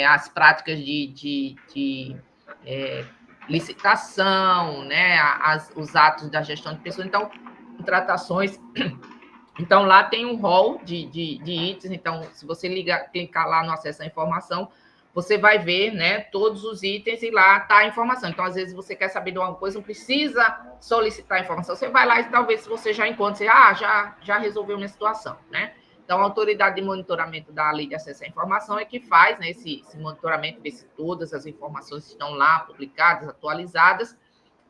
as práticas de licitação, né, os atos da gestão de pessoas, então, contratações. Então, lá tem um rol de itens, então, se você clicar lá no acesso à informação, você vai ver, né, todos os itens e lá está a informação. Então, às vezes, você quer saber de alguma coisa, não precisa solicitar a informação. Você vai lá e talvez você já encontre, já resolveu minha situação, né? Então, a autoridade de monitoramento da lei de acesso à informação é que faz, né, esse monitoramento, ver se todas as informações estão lá publicadas, atualizadas,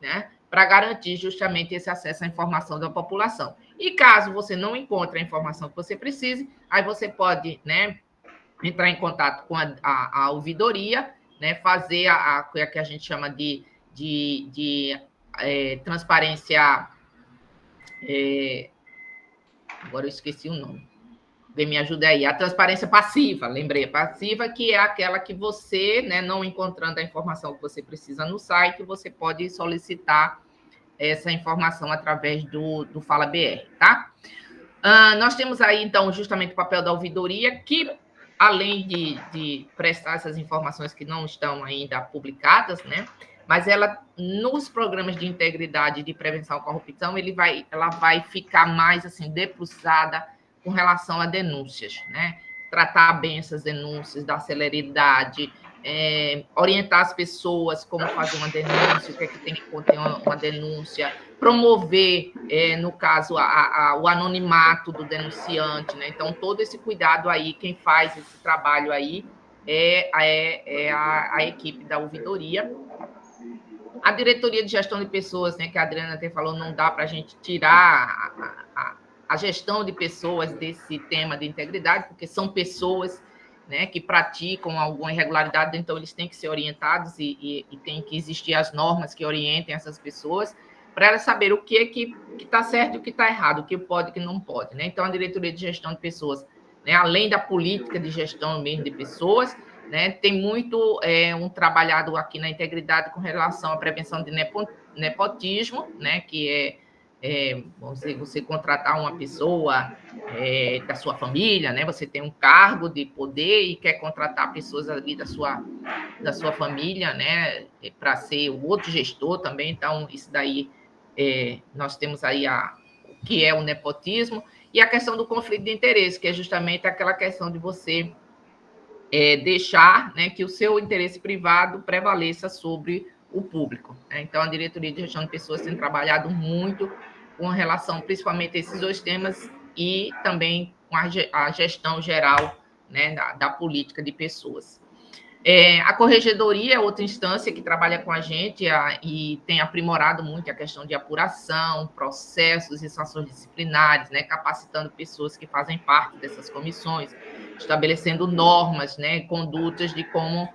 né, para garantir justamente esse acesso à informação da população. E caso você não encontre a informação que você precise, aí você pode, né, entrar em contato com a ouvidoria, né, fazer a que a gente chama de transparência. Agora eu esqueci o nome. me ajuda aí. A transparência passiva, lembrei, passiva, que é aquela que você, né, não encontrando a informação que você precisa no site, você pode solicitar essa informação através do Fala BR, tá? Nós temos aí, então, justamente o papel da ouvidoria, que, além de prestar essas informações que não estão ainda publicadas, né? Mas ela, nos programas de integridade e de prevenção à corrupção, ela vai ficar mais, assim, debruçada com relação a denúncias, né? Tratar bem essas denúncias, dar celeridade, orientar as pessoas como fazer uma denúncia, o que é que tem que conter uma denúncia, promover, no caso, o anonimato do denunciante, né? Então, todo esse cuidado aí, quem faz esse trabalho aí é a equipe da ouvidoria. A diretoria de gestão de pessoas, né, que a Adriana até falou, não dá para a gente tirar a gestão de pessoas desse tema de integridade, porque são pessoas, né, que praticam alguma irregularidade, então eles têm que ser orientados e tem que existir as normas que orientem essas pessoas para elas saberem o que é que está certo e o que está errado, o que pode e o que não pode, né? Então, a diretoria de gestão de pessoas, né, além da política de gestão mesmo de pessoas, né, tem muito um trabalhado aqui na integridade com relação à prevenção de nepotismo, né, que você contratar uma pessoa da sua família, né? Você tem um cargo de poder e quer contratar pessoas ali da sua família, né? Para ser o outro gestor também. Então, isso daí nós temos aí o que é o nepotismo e a questão do conflito de interesse, que é justamente aquela questão de você deixar, né, que o seu interesse privado prevaleça sobre o público, né? Então, a diretoria de gestão de pessoas tem trabalhado muito com relação, principalmente, a esses dois temas e também com a gestão geral, né, da política de pessoas. A corregedoria é outra instância que trabalha com a gente e tem aprimorado muito a questão de apuração, processos e sanções disciplinares, né, capacitando pessoas que fazem parte dessas comissões, estabelecendo normas, né, condutas de como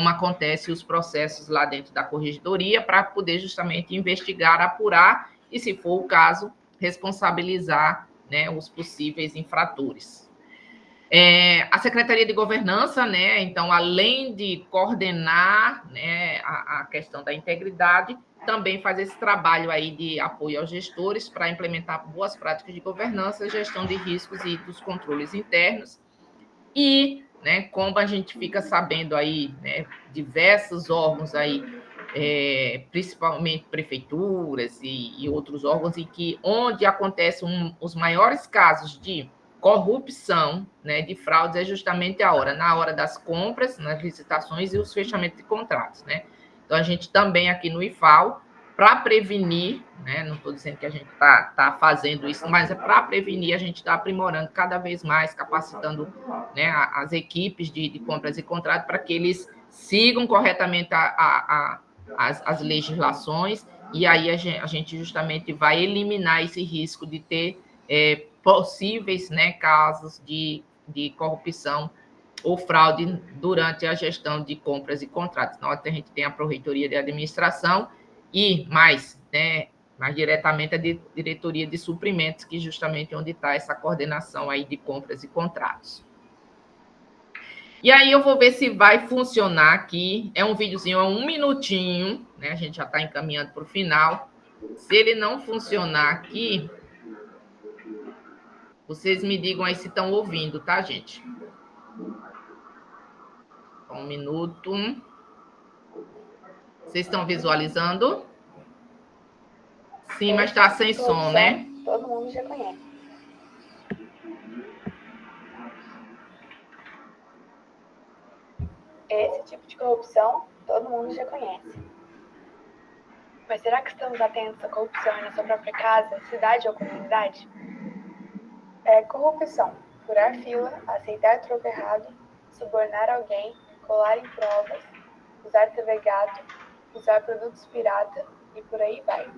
acontecem os processos lá dentro da corregedoria para poder justamente investigar, apurar e, se for o caso, responsabilizar, né, os possíveis infratores. A Secretaria de Governança, né, então, além de coordenar, né, a questão da integridade, também faz esse trabalho aí de apoio aos gestores para implementar boas práticas de governança, gestão de riscos e dos controles internos. E, né, como a gente fica sabendo aí, né, diversos órgãos aí, principalmente prefeituras e outros órgãos, onde acontecem os maiores casos de corrupção, né, de fraudes, é justamente na hora das compras, nas licitações e os fechamentos de contratos, né? Então, a gente também aqui no IFAO, para prevenir, né, não estou dizendo que a gente está fazendo isso, mas para prevenir, a gente está aprimorando cada vez mais, capacitando, né, as equipes de compras e contratos para que eles sigam corretamente as legislações, e aí a gente justamente vai eliminar esse risco de ter possíveis, né, casos de corrupção ou fraude durante a gestão de compras e contratos. Então, a gente tem a Proreitoria de Administração e mais diretamente a Diretoria de Suprimentos, que justamente onde está essa coordenação aí de compras e contratos. E aí eu vou ver se vai funcionar aqui. É um videozinho, é 1 minutinho, né? A gente já está encaminhando para o final. Se ele não funcionar aqui, vocês me digam aí se estão ouvindo, tá, gente? 1 minuto. Vocês estão visualizando? Sim, mas está sem som, né? Todo mundo já conhece. Esse tipo de corrupção, todo mundo já conhece. Mas será que estamos atentos à corrupção na sua própria casa, cidade ou comunidade? Corrupção. Furar fila, aceitar troco errado, subornar alguém, colar em provas, usar TV gato, usar produtos pirata e por aí vai.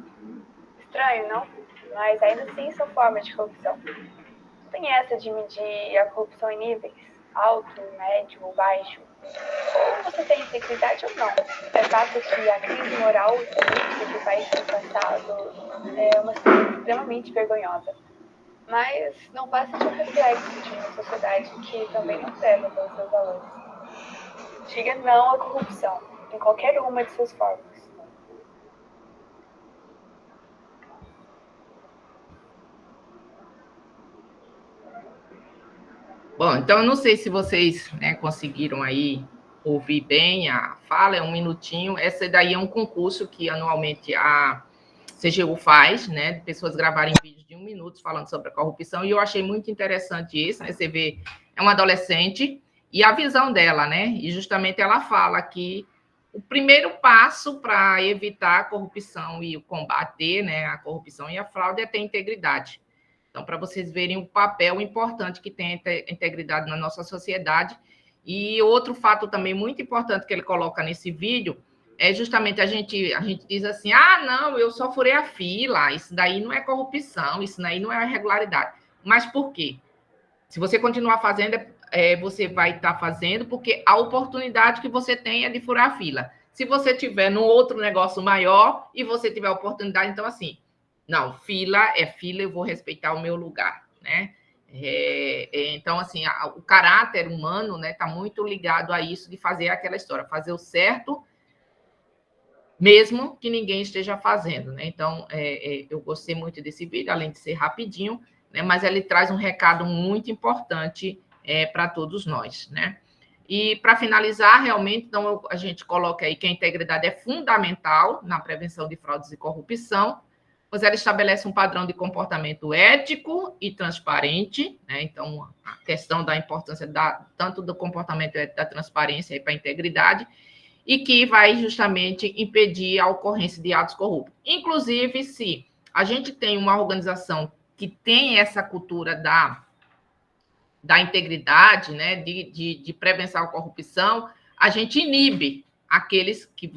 Estranho, não? Mas ainda assim são formas de corrupção. Não tem essa de medir a corrupção em níveis, alto, médio ou baixo. Ou você tem integridade ou não. É fato que a crise moral e política que o país tem passado é uma situação extremamente vergonhosa. mas não passa de um reflexo de uma sociedade que também não preza pelos seus valores. Diga não à corrupção, em qualquer uma de suas formas. Bom, então eu não sei se vocês, né, conseguiram aí ouvir bem a fala, é um minutinho. Essa daí é um concurso que anualmente a CGU faz, né, de pessoas gravarem vídeos de 1 minuto falando sobre a corrupção, e eu achei muito interessante isso, né, você vê, é uma adolescente, e a visão dela, né, e justamente ela fala que o primeiro passo para evitar a corrupção e combater, né, a corrupção e a fraude é ter integridade. Então, para vocês verem o papel importante que tem a integridade na nossa sociedade. E outro fato também muito importante que ele coloca nesse vídeo é justamente a gente diz assim, não, eu só furei a fila, isso daí não é corrupção, isso daí não é irregularidade. Mas por quê? Se você continuar fazendo, você vai estar fazendo porque a oportunidade que você tem é de furar a fila. Se você tiver num outro negócio maior e você tiver a oportunidade, então assim, não, fila é fila, eu vou respeitar o meu lugar, né? Então, assim, o caráter humano, né, está muito ligado a isso de fazer aquela história, fazer o certo, mesmo que ninguém esteja fazendo, né? Então, eu gostei muito desse vídeo, além de ser rapidinho, né, mas ele traz um recado muito importante para todos nós, né? E, para finalizar, realmente, então, a gente coloca aí que a integridade é fundamental na prevenção de fraudes e corrupção, pois ela estabelece um padrão de comportamento ético e transparente, né? Então, a questão da importância tanto do comportamento ético da transparência para a integridade, e que vai justamente impedir a ocorrência de atos corruptos. Inclusive, se a gente tem uma organização que tem essa cultura da integridade, né, de prevenção à corrupção, a gente inibe aqueles que,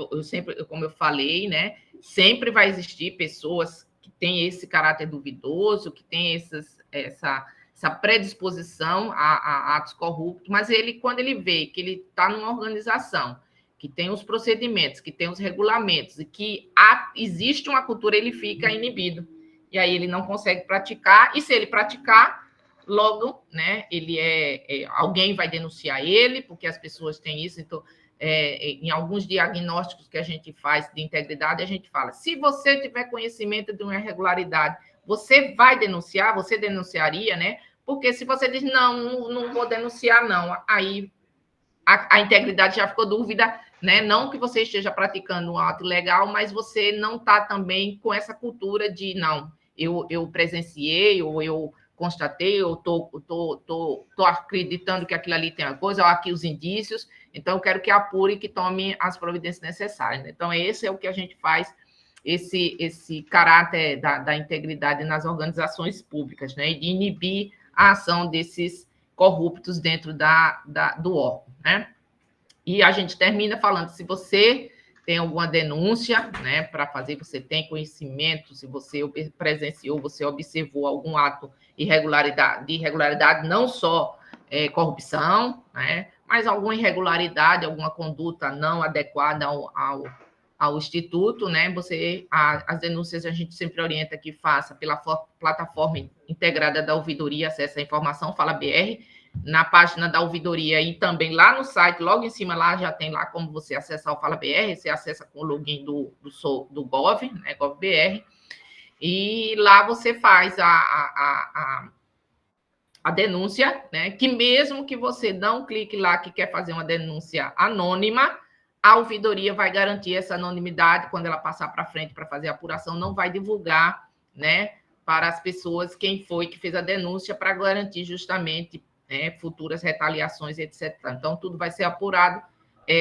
como eu falei, né, sempre vai existir pessoas que têm esse caráter duvidoso, que têm essa predisposição a atos corruptos, mas quando ele vê que ele está numa organização que tem os procedimentos, que tem os regulamentos, e que existe uma cultura, ele fica inibido. E aí ele não consegue praticar, e se ele praticar, logo, né, alguém vai denunciar ele, porque as pessoas têm isso. Então, em alguns diagnósticos que a gente faz de integridade, a gente fala, se você tiver conhecimento de uma irregularidade, você vai denunciar, você denunciaria, né? Porque se você diz, não vou denunciar, não, aí a integridade já ficou dúvida, né? Não que você esteja praticando um ato legal, mas você não está também com essa cultura de, não, eu presenciei, ou eu constatei, eu estou acreditando que aquilo ali tem uma coisa, ou aqui os indícios, então eu quero que apure e que tome as providências necessárias. Então, esse é o que a gente faz, esse caráter da integridade nas organizações públicas, né? E de inibir a ação desses corruptos dentro do órgão, né? E a gente termina falando, se você tem alguma denúncia, né, para fazer, você tem conhecimento, se você presenciou, você observou algum ato de irregularidade, não só corrupção, né, mas alguma irregularidade, alguma conduta não adequada ao Instituto, né, as denúncias a gente sempre orienta que faça pela plataforma integrada da ouvidoria, acessa a informação, Fala BR, na página da ouvidoria e também lá no site, logo em cima lá já tem lá como você acessar o Fala BR, você acessa com o login do Gov, né, GovBR, e lá você faz a denúncia, né, que mesmo que você não clique lá que quer fazer uma denúncia anônima, a ouvidoria vai garantir essa anonimidade, quando ela passar para frente para fazer a apuração, não vai divulgar, né, para as pessoas quem foi que fez a denúncia, para garantir justamente futuras retaliações, etc. Então, tudo vai ser apurado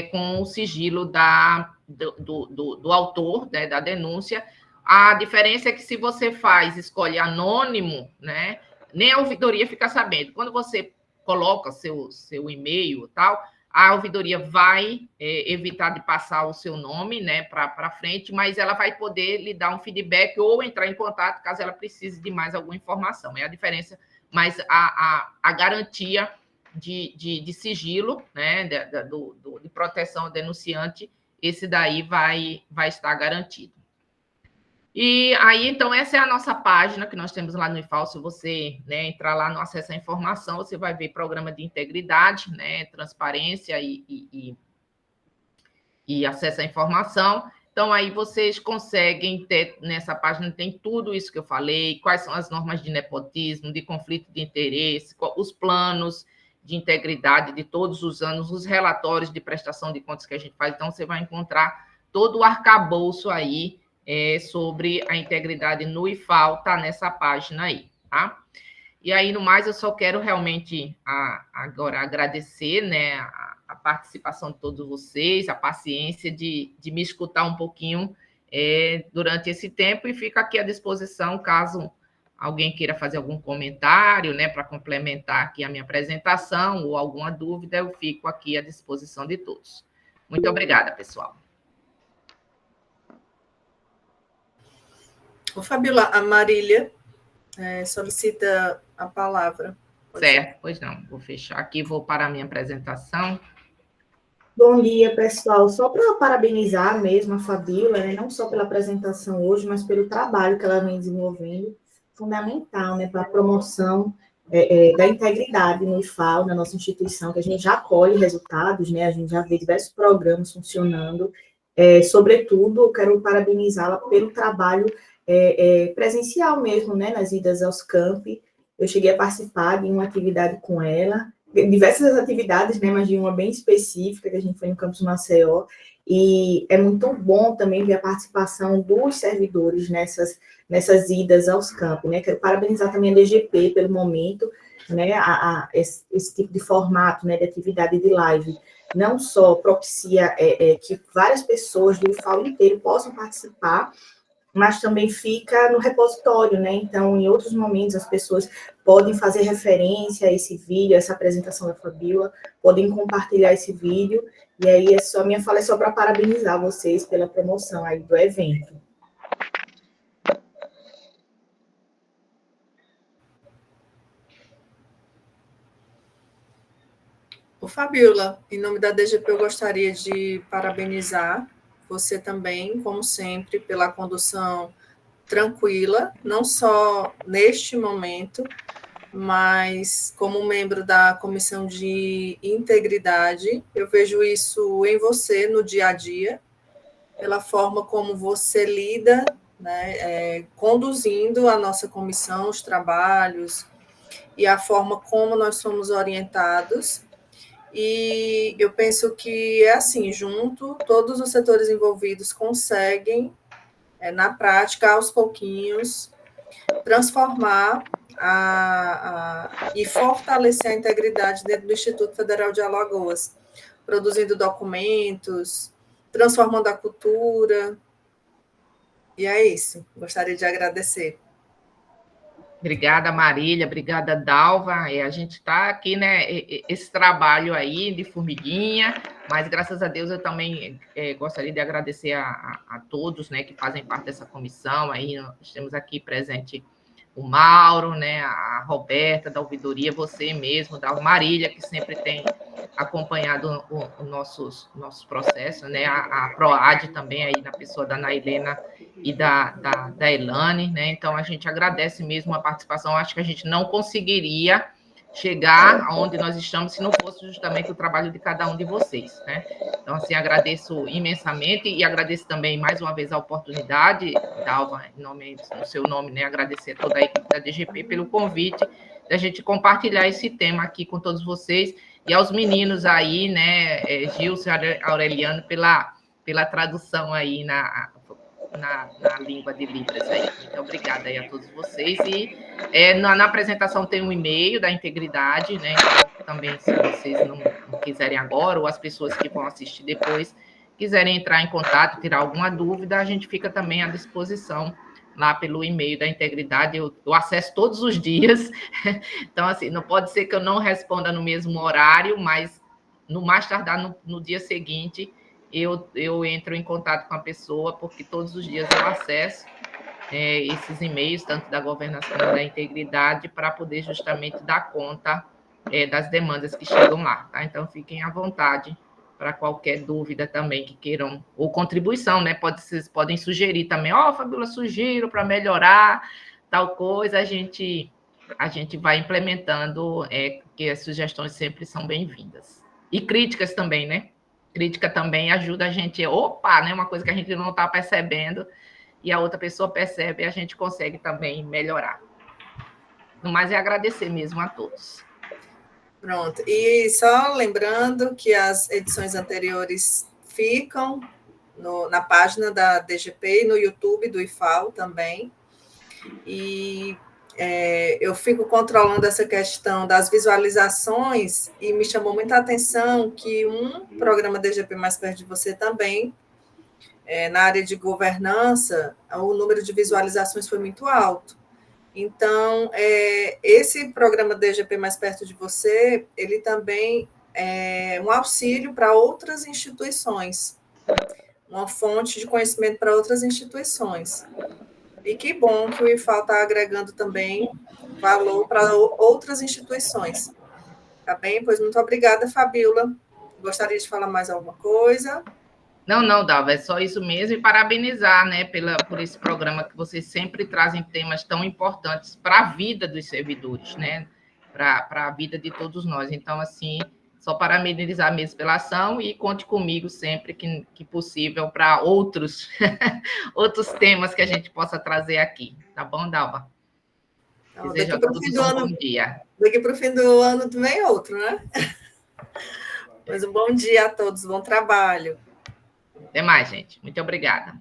com o sigilo do autor, né, da denúncia. A diferença é que se você escolhe anônimo, né, nem a ouvidoria fica sabendo. Quando você coloca seu e-mail e tal, a ouvidoria vai evitar de passar o seu nome, né, para frente, mas ela vai poder lhe dar um feedback ou entrar em contato caso ela precise de mais alguma informação. É a diferença, mas a garantia de sigilo, né, de proteção ao denunciante, esse daí vai estar garantido. E aí, então, essa é a nossa página que nós temos lá no IFAL. Se você, né, entrar lá no Acesso à Informação, você vai ver programa de integridade, né, transparência e acesso à informação. Então, aí vocês conseguem ter, nessa página, tem tudo isso que eu falei, quais são as normas de nepotismo, de conflito de interesse, os planos de integridade de todos os anos, os relatórios de prestação de contas que a gente faz. Então, você vai encontrar todo o arcabouço aí sobre a integridade no IFAL, está nessa página aí, tá? E aí, no mais, eu só quero realmente agora agradecer, né, a participação de todos vocês, a paciência de me escutar um pouquinho durante esse tempo, e fico aqui à disposição caso alguém queira fazer algum comentário, né, para complementar aqui a minha apresentação ou alguma dúvida, eu fico aqui à disposição de todos. Muito obrigada, pessoal. Ô, Fabiola, a Marília solicita a palavra. Certo, pois não. Vou fechar aqui, vou para a minha apresentação. Bom dia, pessoal. Só para parabenizar mesmo a Fabiola, né, não só pela apresentação hoje, mas pelo trabalho que ela vem desenvolvendo, fundamental, né, para a promoção da integridade no IFAL, na nossa instituição, que a gente já colhe resultados, né, a gente já vê diversos programas funcionando. Sobretudo, eu quero parabenizá-la pelo trabalho presencial mesmo, né, nas idas aos campi. Eu cheguei a participar de uma atividade com ela, diversas atividades, né, mas de uma bem específica, que a gente foi no campus Maceió, e é muito bom também ver a participação dos servidores nessas idas aos campos, né. Quero parabenizar também a DGP pelo momento, né, esse tipo de formato, né, de atividade de live, não só propicia que várias pessoas do IFAL inteiro possam participar, mas também fica no repositório, né? Então, em outros momentos, as pessoas podem fazer referência a esse vídeo, a essa apresentação da Fabiola, podem compartilhar esse vídeo, e aí minha fala é só para parabenizar vocês pela promoção aí do evento. Ô, Fabiola, em nome da DGP, eu gostaria de parabenizar você também, como sempre, pela condução tranquila, não só neste momento, mas como membro da Comissão de Integridade. Eu vejo isso em você no dia a dia, pela forma como você lida, né, conduzindo a nossa comissão, os trabalhos, e a forma como nós somos orientados. E eu penso que é assim, junto, todos os setores envolvidos conseguem, na prática, aos pouquinhos, transformar e fortalecer a integridade dentro do Instituto Federal de Alagoas, produzindo documentos, transformando a cultura. E é isso. Gostaria de agradecer. Obrigada, Marília, obrigada, Dalva. A gente está aqui, né, esse trabalho aí de formiguinha, mas graças a Deus eu também gostaria de agradecer a todos, né, que fazem parte dessa comissão. Aí nós temos aqui presente o Mauro, né, a Roberta da ouvidoria, você mesmo, da Marília, que sempre tem acompanhado os nossos processos, né, a PROAD também, aí na pessoa da Nailena e da Elane, né, então a gente agradece mesmo a participação. Acho que a gente não conseguiria chegar aonde nós estamos se não fosse justamente o trabalho de cada um de vocês, né. Então, assim, agradeço imensamente e agradeço também mais uma vez a oportunidade, Dalva, no seu nome, né, agradecer a toda a equipe da DGP pelo convite da gente compartilhar esse tema aqui com todos vocês, e aos meninos aí, né, Gilson e Aureliano, pela tradução aí na língua de Libras aí. Muito obrigada aí a todos vocês. E na apresentação tem um e-mail da integridade, né? Então, também, se vocês não quiserem agora, ou as pessoas que vão assistir depois quiserem entrar em contato, tirar alguma dúvida, a gente fica também à disposição lá pelo e-mail da integridade. Eu acesso todos os dias. Então, assim, não pode ser que eu não responda no mesmo horário, mas no mais tardar no dia seguinte, eu entro em contato com a pessoa, porque todos os dias eu acesso esses e-mails, tanto da governação como da integridade, para poder justamente dar conta das demandas que chegam lá, tá? Então, fiquem à vontade para qualquer dúvida também que queiram, ou contribuição, né? Vocês podem sugerir também, Fabíola, sugiro para melhorar tal coisa, a gente vai implementando, porque as sugestões sempre são bem-vindas. E críticas também, né? Crítica também ajuda a gente, né? Uma coisa que a gente não está percebendo, e a outra pessoa percebe, e a gente consegue também melhorar. No mais, é agradecer mesmo a todos. Pronto. E só lembrando que as edições anteriores ficam na página da DGP e no YouTube do IFAL também. E eu fico controlando essa questão das visualizações e me chamou muita atenção que um programa DGP Mais Perto de Você também, na área de governança, o número de visualizações foi muito alto. Então, esse programa DGP Mais Perto de Você, ele também é um auxílio para outras instituições, uma fonte de conhecimento para outras instituições. E que bom que o IFAL está agregando também valor para outras instituições. Tá bem? Pois muito obrigada, Fabíola. Gostaria de falar mais alguma coisa? Não, Dalva, é só isso mesmo, e parabenizar, né, por esse programa que vocês sempre trazem temas tão importantes para a vida dos servidores, né, para a vida de todos nós. Então, assim, só parabenizar mesmo pela ação e conte comigo sempre que possível para outros temas que a gente possa trazer aqui. Tá bom, Dalva? Desejo a todos um bom dia. Daqui para o fim do ano também outro, né? Mas um bom dia a todos, bom trabalho. Até mais, gente. Muito obrigada.